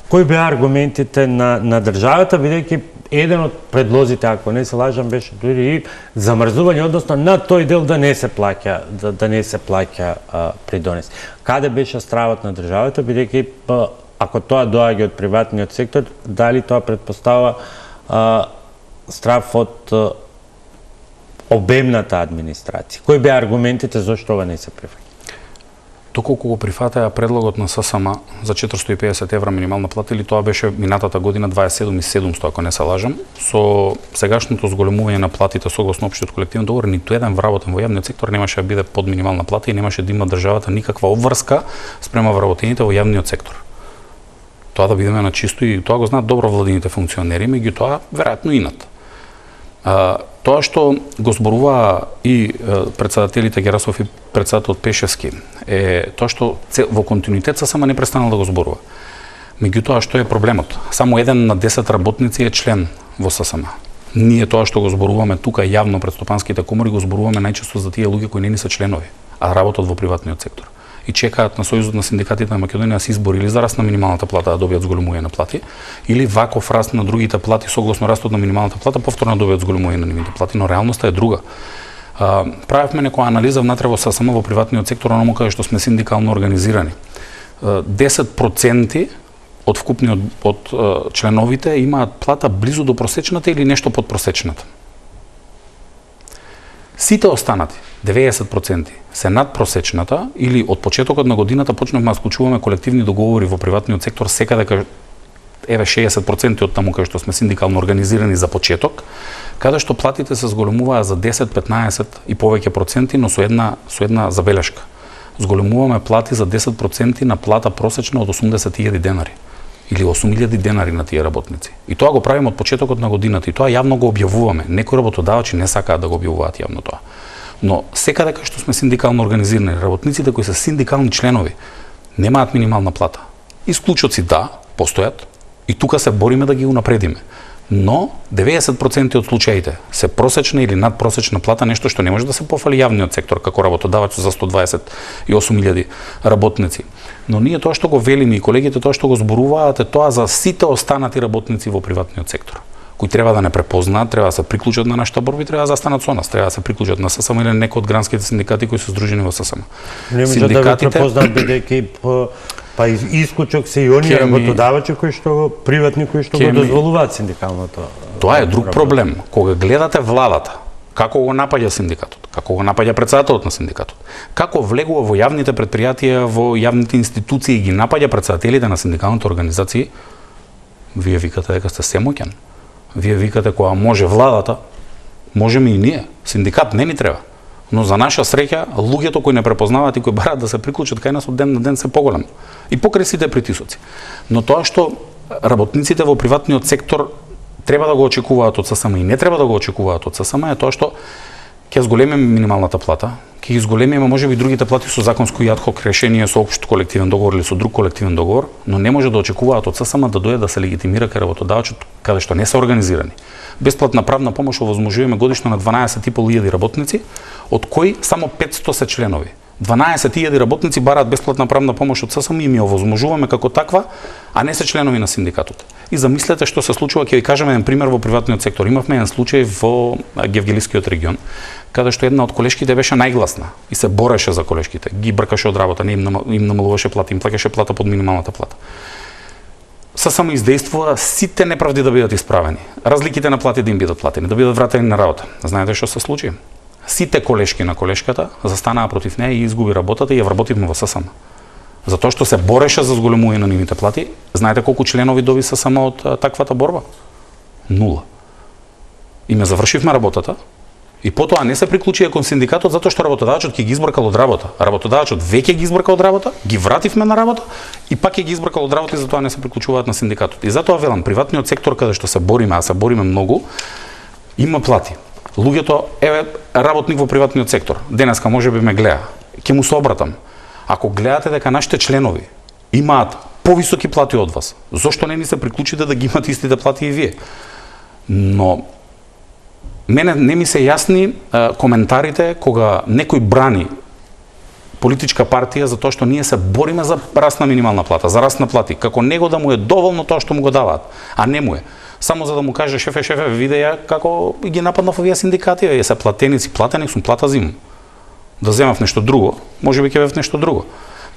Кои беа аргументите на државата, бидејќи еден од предлозите, ако не се лажам, беше дури и замрзување, односно на тој дел да не се плаќа, да не се плаќа придонес. Каде беше стравот на државата, бидејќи ако тоа доаѓа од приватниот сектор, дали тоа претпоставува страв од обемната администрација? Кои беа аргументите зашто ова не се прифаќа? Доколку го прифатаа предлогот на ССМ за 450 евра минимална плата, или тоа беше минатата година 27.700, ако не се лажам, со сегашното зголемување на платите согласно општиот колективен договор, ниту еден вработен во јавниот сектор немаше да биде под минимална плата и немаше да има државата никаква обврска спрема вработените во јавниот сектор. Тоа да бидеме на чисто, и тоа го знаат добро владините функционери, меѓутоа веројатно инат. Тоа што го зборуваа и председателите Герасов и председателот Пешевски е тоа што во континуитет ССМ не престанал да го зборува. Меѓутоа, што е проблемот? Само 1 на 10 работници е член во ССМ. Ние тоа што го зборуваме тука јавно пред стопанските комори го зборуваме најчесто за тие луѓе кои не ни се членови, а работат во приватниот сектор и чекаат на Сојузот на синдикатите на Македонија да се избори или за раст на минималната плата да добијат зголемување на плати, или ваков раст на другите плати согласно растот на минималната плата повторно добијат зголемување на нивните плати, но реалноста е друга. Правевме некоја анализа внатре во ССМ во приватниот сектор, оному каде што сме синдикално организирани. 10% од вкупниот од членовите имаат плата близу до просечната или нешто под просечната. Сите останати, 90%, се над просечната или од почетокот на годината почнавме да склучуваме колективни договори во приватниот сектор секаде кај 60% од таму кај што сме синдикално организирани за почеток, каде што платите се зголемуваа за 10, 15 и повеќе проценти, но со една забелешка. Зголемуваме плати за 10% на плата просечна од 80.000 денари или 8.000 денари на тие работници. И тоа го правиме од почетокот на годината и тоа јавно го објавуваме. Некои работодавачи не сакаат да го објавуваат јавно тоа. Но секаде кај што сме синдикално организирани, работниците кои се синдикални членови немаат минимална плата. Исклучоци да, постојат и тука се бориме да ги унапредиме. Но 90% од случаите се просечна или надпросечна плата, нешто што не може да се пофали јавниот сектор како работодавач за 128.000 работници. Но ние тоа што го велиме и колегите тоа што го зборуваат е тоа за сите останати работници во приватниот сектор, кои треба да не препознаат, треба да се приклучат на нашата борба и треба да застанат со нас, треба да се приклучат на ССМ или некој од гранските синдикати кои се здружени во ССМ. Не може да ви препознаат бидејќи па исклучок се и оние работодавачи кои што приватни кои што го дозволуваат синдикалното. Тоа е друг проблем. Кога гледате владата, како го напаѓа синдикатот, како го напаѓа председателот на синдикатот, како влегува во јавните предпријатија, во јавните институции и ги напаѓа председателите на синдикалните организации, вие викате дека сте семоќен. Вие викате кога може владата, можеме и ние. Синдикат не ни треба. Но за наша среќа, луѓето кои не препознаваат и кои бараат да се приклучат кај нас од ден на ден се поголем. И покрај сите притисоци. Но тоа што работниците во приватниот сектор треба да го очекуваат од ССМ и не треба да го очекуваат од ССМ е тоа што ќе зголемиме минималната плата, ќе ги зголемиме можеби другите плати со законско и адхок решение со општ колективен договор или со друг колективен договор, но не може да очекуваат од ССМ да дојде да се легитимира кај работодавачот каде што не се организирани. Бесплатна правна помош овозможуваме годишно на 12.500 работници, од кои само 500 се членови. 12.000 работници бараат бесплатна правна помош од ССМ и ми овозможуваме како таква, а не се членови на синдикатот. И замислете што се случува, ќе ви кажеме еден пример во приватниот сектор. Имавме еден случај во Гевгелискиот регион, каде што една од колешките беше најгласна и се бореше за колешките, ги бркаше од работа, не им намалуваше плата, им плаќаше плата под минималната плата. ССМ издействува сите неправди да бидат исправени. Разликите на плати да им бидат платени, да бидат вратени на работа. Знаете што се случи? Сите колешки на колешката застанаа против неа и изгуби работата и ја вработивме во ССМ. Затоа што се бореше за зголемување на нивните плати. Знаете колку членови доби ССМ од таквата борба? 0. И ме завршивме работата и потоа не се приклучија кон синдикатот затоа што работодавачот ќе ги избркал од работа. Работодавачот веќе ги избрка од работа, ги вративме на работа и пак ќе ги избркал од работа и затоа не се приклучуваат на синдикатот. И затоа велам, приватниот сектор каде што се бориме, а се бориме многу, има плати. Луѓето, еве, работник во приватниот сектор, денеска можеби ме гледа, ќе му се обратам. Ако гледате дека нашите членови имаат повисоки плати од вас, зошто не ни се приклучите да ги имате истите плати и вие? Но мене не ми се јасни коментарите кога некој брани политичка партија затоа што ние се бориме за раст на минимална плата, за раст на плати, како него да му е доволно тоа што му го даваат, а не му е. Само за да му каже шефе, виде ја како ги нападнав овие синдикати, ја се платеници, платеник сум, плата зиму. Да земав нешто друго, можеби ќе бев нешто друго.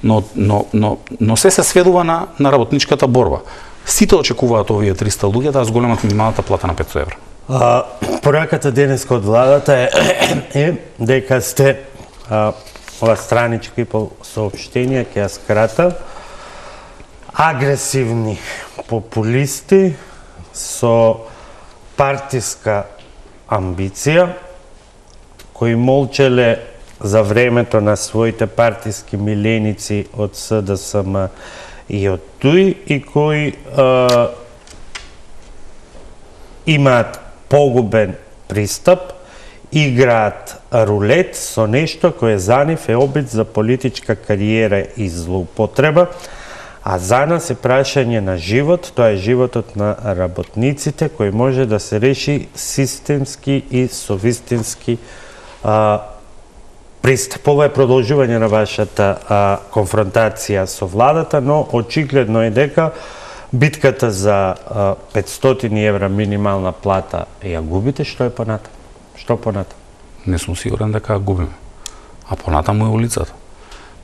Но се сведува на работничката борба. Сите очекуваат овие 300 луѓе да зголемат минималната плата на 500 евра. Пораката денеска од владата е дека сте ова странички по соопштенија ќе ја скрата агресивни популисти со партиска амбиција кои молчеле за времето на своите партиски миленици од СДСМ и од ТУИ и кои имаат погубен пристап, играат рулет со нешто кое за нив е обид за политичка кариера и злоупотреба, а за нас е прашање на живот, тоа е животот на работниците кој може да се реши системски и со вистински пристап. Ова е продолжување на вашата конфронтација со владата, но очигледно е дека битката за 500 евра минимална плата ја губите. Што е понатаму? Што понатаму? Не сум сигурен дека ја губиме. А понатаму е улицата.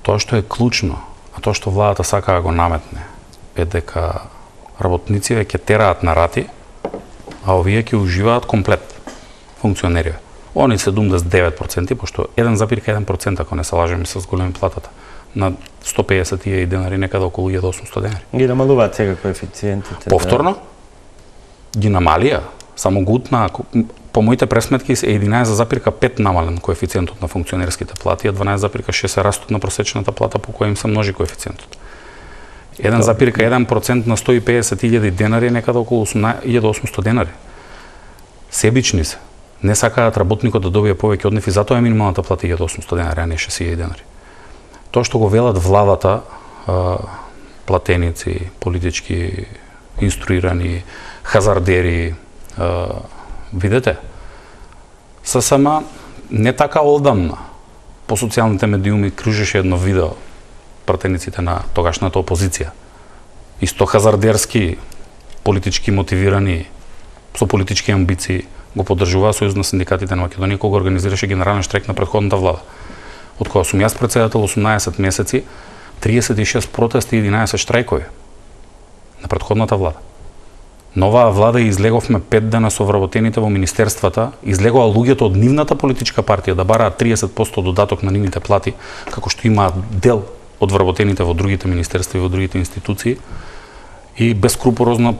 Тоа што е клучно, а тоа што владата сака да го наметне, е дека работниците ќе тераат на рати, а овие ќе уживаат комплет функционерија. Они 79%, пошто 1,1%, ако не се лажем, се зголеми платата на 150.000 денари, некаде околу 1.800 денари. Ги намалуваат сега коефициентите. Повторно, ги намалија, само го утнаа, по моите пресметки е 11,5 намален коефициентот на функционерските плати, а 12,6 е растот на просечната плата по која им се множи коефициентот. 1,1% на 150.000 денари е некаде околу 1.800 денари. Себични се. Не сакаат работникот да добие повеќе од нив и затоа е минималната плата 1.800 денари, а не 6.000 денари. Тоа што го велат владата, платеници, политички инструирани, хазардери, видете, се сама не така одамна по социјалните медиуми кружеше едно видео пратениците на тогашната опозиција. Исто хазардерски, политички мотивирани, со политички амбиции, го поддржуваа Сојуз на синдикатите на Македонија кога организираше генерален штрек на претходната влада. Од кога сум јас председател 18 месеци, 36 протести и 11 штрајкови на претходната влада. Новаа влада излеговме 5 дена со вработените во министерствата, излегоа луѓето од нивната политичка партија да бараат 30% додаток на нивните плати, како што имаат дел од вработените во другите министерства и во другите институции, и бескрупулозно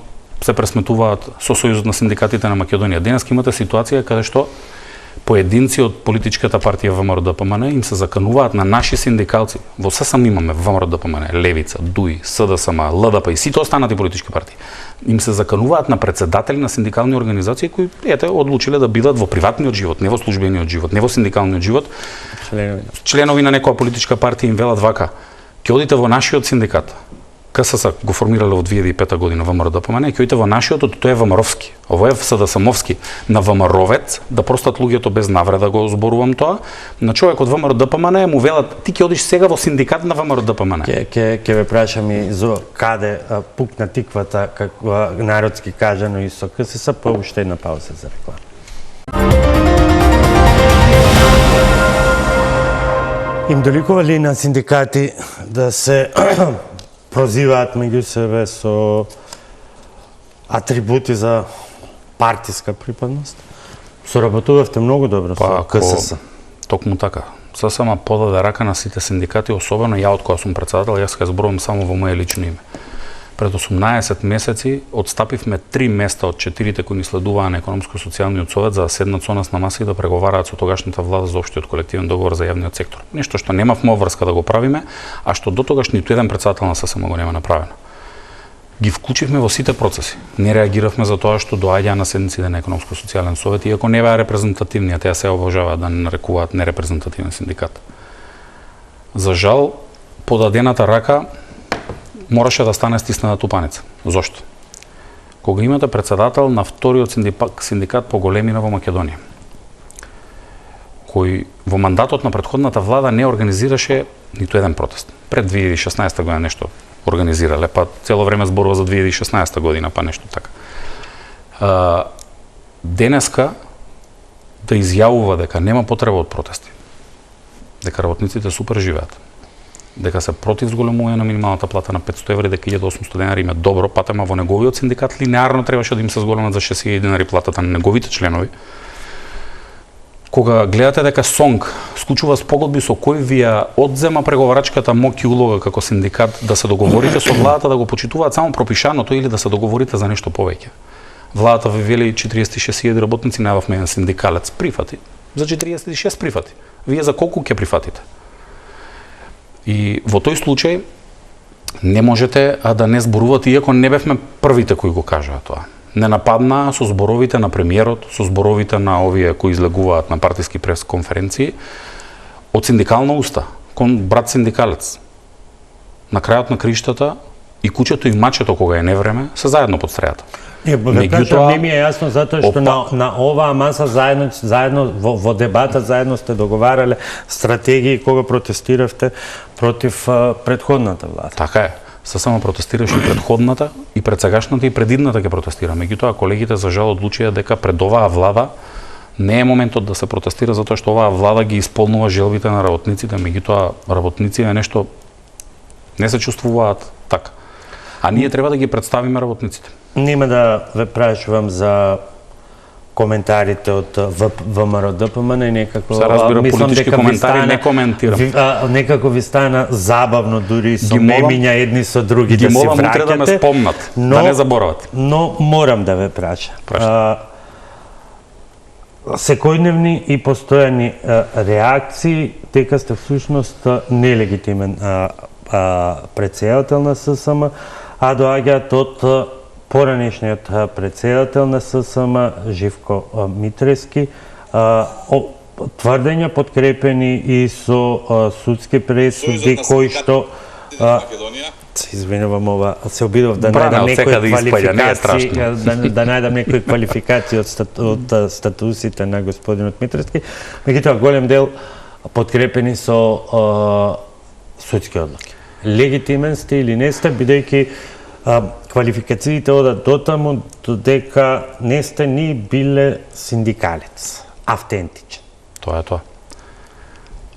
се пресметуваат со Сојузот на синдикатите на Македонија. Денес имате ситуација каде што поединци од политичката партија ВМРО-ДПМН им се закануваат на наши синдикалци. Во ССМ имаме ВМРО-ДПМН, Левица, ДУИ, СДСМ, ЛДП и сите останати политички партии. Им се закануваат на председатели на синдикални организации кои одлучиле да бидат во приватниот живот, не во службениот живот, не во синдикалниот живот. Членови на некоја политичка партија им велат вака: ќе одите во нашиот синдикат. КСС го формирале во 2005 година ВМРО-ДПМН, ќе одите во нашиот, тој е ВМРО-вски. Ово е СДСМовски. На ВМРО-вец, да простат луѓето без навреда го зборувам тоа, на човек од ВМРО-ДПМН му велат: ти ќе одиш сега во синдикат на ВМРО-ДПМН. Ќе ве прашам и за каде пукна тиквата, како народски кажано, и со КСС, па уште една пауза за реклама. Им доликува ли на синдикати да се прозиваат меѓу себе со атрибути за партиска припадност? Соработувавте многу добро со КСС. Токму така. ССМ подаде рака на сите синдикати, особено ја од која сум председател, јас ќе зборувам само во моје лично име. Пред 18 месеци отстапивме 3 места од 4 кои ни следуваа на економско-социјалниот совет за да седнат со нас на маса и да преговараат со тогашната влада за општиот колективен договор за јавниот сектор. Нешто што немавме обврска да го правиме, а што дотогаш ниту еден председател на ССМ го нема направено. Ги вклучивме во сите процеси. Не реагиравме за тоа што доаѓаа на седниците на економско-социјален совет, иако не беа репрезентативни, а тие се обожаваат да не нарекуваат нерепрезентативен синдикат. За жал, подадената рака мораше да стане стисната тупаница. Зошто? Кога имате председател на вториот синдикат по големина во Македонија, кој во мандатот на претходната влада не организираше ниту еден протест. Пред 2016 година нешто организирале, па цело време зборува за 2016 година, па нешто така. Денеска да изјавува дека нема потреба од протести, дека работниците супер живеат, дека се против зголемување на минималната плата на 500 еври, дека 1800 денари им е добро, патема во неговиот синдикат линеарно требаше да им се зголемат за 6000 денари платата на неговите членови. Кога гледате дека СОНГ склучува спогодби со кој ви ја одзема преговарачката моќ и улога како синдикат да се договорите со владата да го почитуваат само пропишаното или да се договорите за нешто повеќе. Владата ви вели 46.000 работници, најававме еден синдикалец, прифати. За 46 прифати. Вие за колку ќе прифатите? И во тој случај не можете да не зборувате, иако не бевме првите кои го кажаа тоа. Не нападна со зборовите на премиерот, со зборовите на овие кои излегуваат на партиски пресконференции, од синдикална уста, кон брат синдикалец. На крајот на криштата и кучето и мачето кога е невреме се заедно под стрејата. Меѓутоа не ми е јасно затоа што на оваа маса заедно во дебата заедно сте договарале стратегии кога протестиравте против претходната влада. Така е. Се само протестираше и предходната, и пред сегашната, и пред идната ќе протестира. Меѓутоа, колегите за жал одлучија дека пред оваа влада не е моментот да се протестира, затоа што оваа влада ги исполнува желбите на работниците, меѓутоа работниците нешто не се чувствуваат така. А ние треба да ги представиме работниците. Нема да ве прашувам за коментарите од ВМРО-ДПМН и некако... Се разбира, политички коментари не коментирам. Некако ви стана забавно дури со мемиња едни со други да се враќате. Ги молам утре да ме спомнат, да не заборават. Но морам да ве праша. Секојдневни и постојани реакции дека сте всушност нелегитимен председател на ССМ, а доаѓаат од поранешниот председател на ССМ Живко Митревски, тврдења подкрепени и со судски пресуди кои што се извинувам, ова се обидов да најдам некои квалификации, да најдам некои квалификации од статусите на господинот Митревски, меѓутоа голем дел подкрепени со судски одлуки. Легитимен сте или не сте, бидејќи квалификациите одат дотаму додека не сте ни биле синдикалец, автентичен. Тоа е тоа.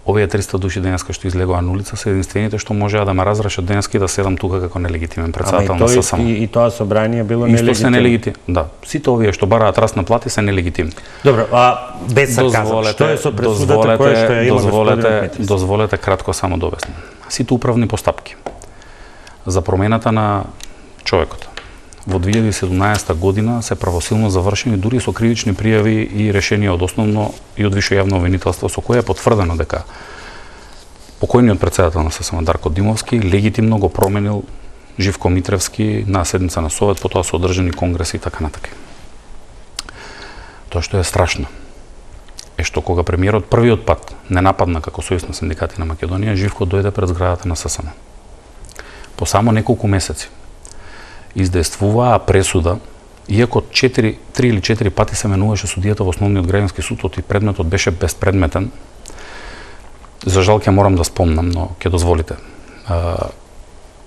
Овие 300 души денеска што излегоа на улица се единствените што можеа да ме разрешат денеска и да седам тука како нелегитимен председател на ССМ. И тоа собрание било нелегитимно. Исто се нелегитимно. Да, сите овие што бараат раст на плати се нелегитимни. Добро, без сарказам, што е со пресудата која што ја има господинот Митревски? Дозволете кратко само да обяснам. Сите управни постапки за промената на човекот во 2017 година се правосилно завршени дури со кривични пријави и решенија од основно и од висше јавно обвинителство со кое е потврдено дека покојниот председател на ССМ Дарко Димовски легитимно го променил Живко Митревски на седница на Совет, потоа со одржани конгреси и така натака. Тоа што е страшно е што кога премиерот првиот пат не нападна како сојуз на синдикати на Македонија, Живко дојде пред зградата на ССМ. По само неколку месеци издействуваа пресуда, иако 3 или 4 пати се менуваше судијата во основниот граѓански суд и предметот беше безпредметен. За жал ќе морам да спомнам, но ќе дозволите.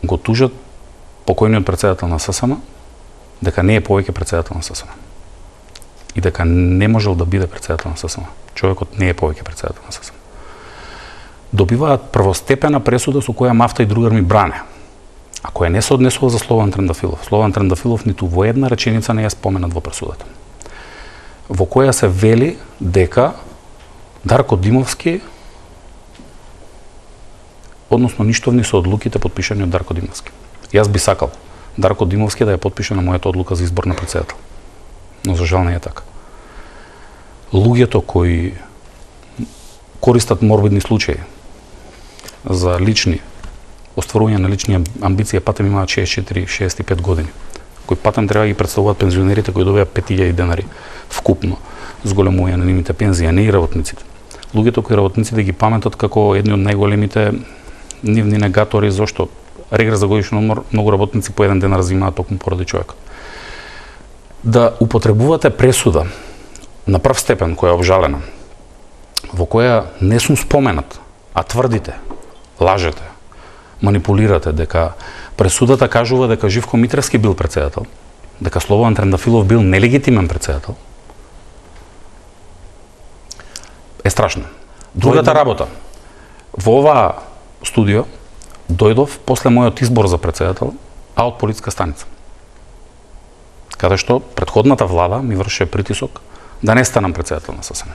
Го тужат покојниот председател на ССМ дека не е повеќе председател на ССМ. И дека не можел да биде председател на ССМ. Човекот не е повеќе председател на ССМ. Добиваат првостепена пресуда со која Мафта и другар ми бране, а која не се однесува за Слован Трендафилов. Слован Трендафилов ниту во една реченица не ја споменат во пресудата. Во која се вели дека Дарко Димовски, односно ништовни се одлуките подпишани од Дарко Димовски. Јас би сакал Дарко Димовски да ја подпише на мојата одлука за избор на председател. Но за жал не е така. Луѓето кои користат морбидни случаи за лични остварување на лични амбиции, патем имаат 64-65 години, кои патем треба да ги представуваат пензионерите кои добијаат 5000 денари вкупно, зголемување на нивните пензии, а не и работниците. Луѓето кои работниците ги паметат како едни од најголемите нивни негатори, зашто регрес за годишен одмор многу работници по еден ден разимаат токму поради човекот. Да употребувате пресуда на прв степен која е обжалена во која не сум споменат, а тврдите, лажете, манипулирате дека пресудата кажува дека Живко Митревски бил председател, дека Слободан Трендафилов бил нелегитимен председател, е страшно. Другата работа, во оваа студио дојдов после мојот избор за председател, а од полициска станица. Каде што претходната влада ми врше притисок да не станам председател на ССН.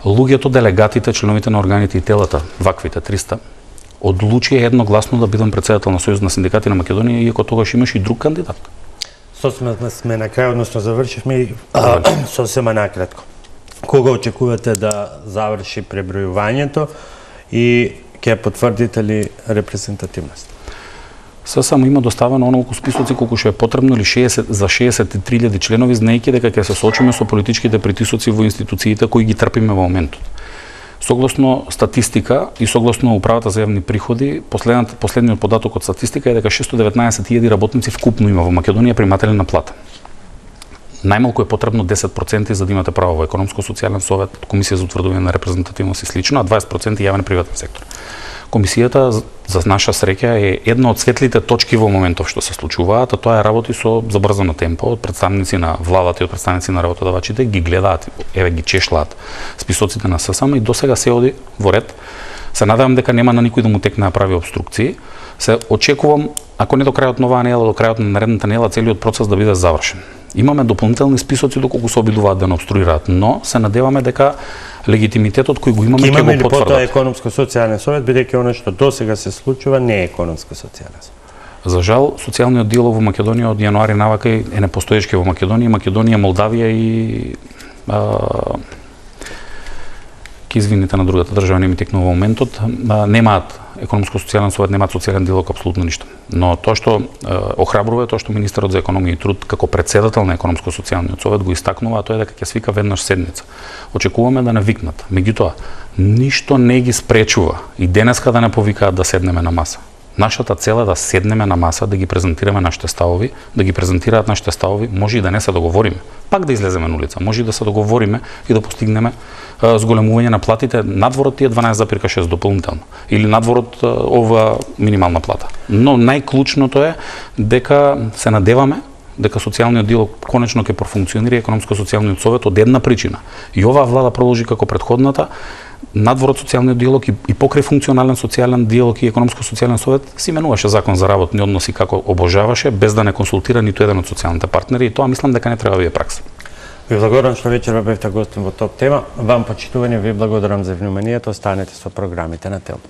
Луѓето, делегатите, членовите на органите и телата, ваквите 300, одлучија едногласно да бидам председател на Сојуз на синдикати на Македонија, иако тогаш имаш и друг кандидат. Сме на крај, односно завршивме и сосема накратко. Кога очекувате да заврши пребројувањето и ќе потврдите ли репрезентативност? ССМ има доставено онолку списоци колку што е потребно или 63.000 членови, знаејќи дека ќе се соочиме со политичките притисоци во институциите кои ги трпиме во моментот. Согласно статистика и согласно управата за јавни приходи, последниот податок од статистика е дека 619.000 работници вкупно има во Македонија приматели на плата. Најмалку е потребно 10% за да имате право во економско-социјален совет, комисија за утврдување на репрезентативност и слично, а 20% јавен приватен сектор. Комисијата, за наша среќа, е една од светлите точки во моментов што се случуваат, а тоа е работи со забрзано темпо од представници на владата и од представници на работодавачите, ги гледаат, еве ги чешлаат списоците на ССМ и досега се оди во ред. Се надевам дека нема на никој да му текне да прави обструкции. Се очекувам, ако не до крајот на оваа недела, до крајот на наредната недела, целиот процес да биде завршен. Имаме дополнителни списоци доколку се обидуваат да не обструираат, но се надеваме дека легитимитетот кој го имаме ќе го потврдат. Имаме ли потоа економско-социјален совет, бидејќи она што досега се случува не е економско-социјален совет? За жал, социјалниот диалог во Македонија од јануари навака е непостоечки во Македонија, Македонија, Молдавија и ке извините на другата држава, не ми текнува моментот, немаат економско-социјален совет, немаат социјален диалог, апсолутно ништо. Но тоа што охрабрува е тоа што министерот за економија и труд како председател на економско-социјалниот совет го истакнува, а тоа е дека ќе свика веднаш седница. Очекуваме да не викнат. Меѓутоа, ништо не ги спречува и денеска да не повикаат да седнеме на маса. Нашата цел е да седнеме на маса, да ги презентираме нашите ставови, да ги презентираат нашите ставови, може и да не се договориме. Пак да излеземе на улица, може и да се договориме и да постигнеме зголемување на платите надворот тие 12,6 дополнително или надворот ова минимална плата. Но најклучното е дека се надеваме дека социјалниот диалог конечно ќе профункционира економско-социјалниот совет од една причина. И оваа влада продолжи како претходната, надвор од социјалниот диалог и покрај функционален социјален диалог и економско-социјален совет се именуваше закон за работни односи како обожаваше, без да не консултира ниту еден од социјалните партнери, и тоа мислам дека не треба да биде пракса. Ви благодарам што вечерва бевте гостин во ТОП тема. Вам почитување ви благодарам за вниманието, останете со програмите на ТЕЛ.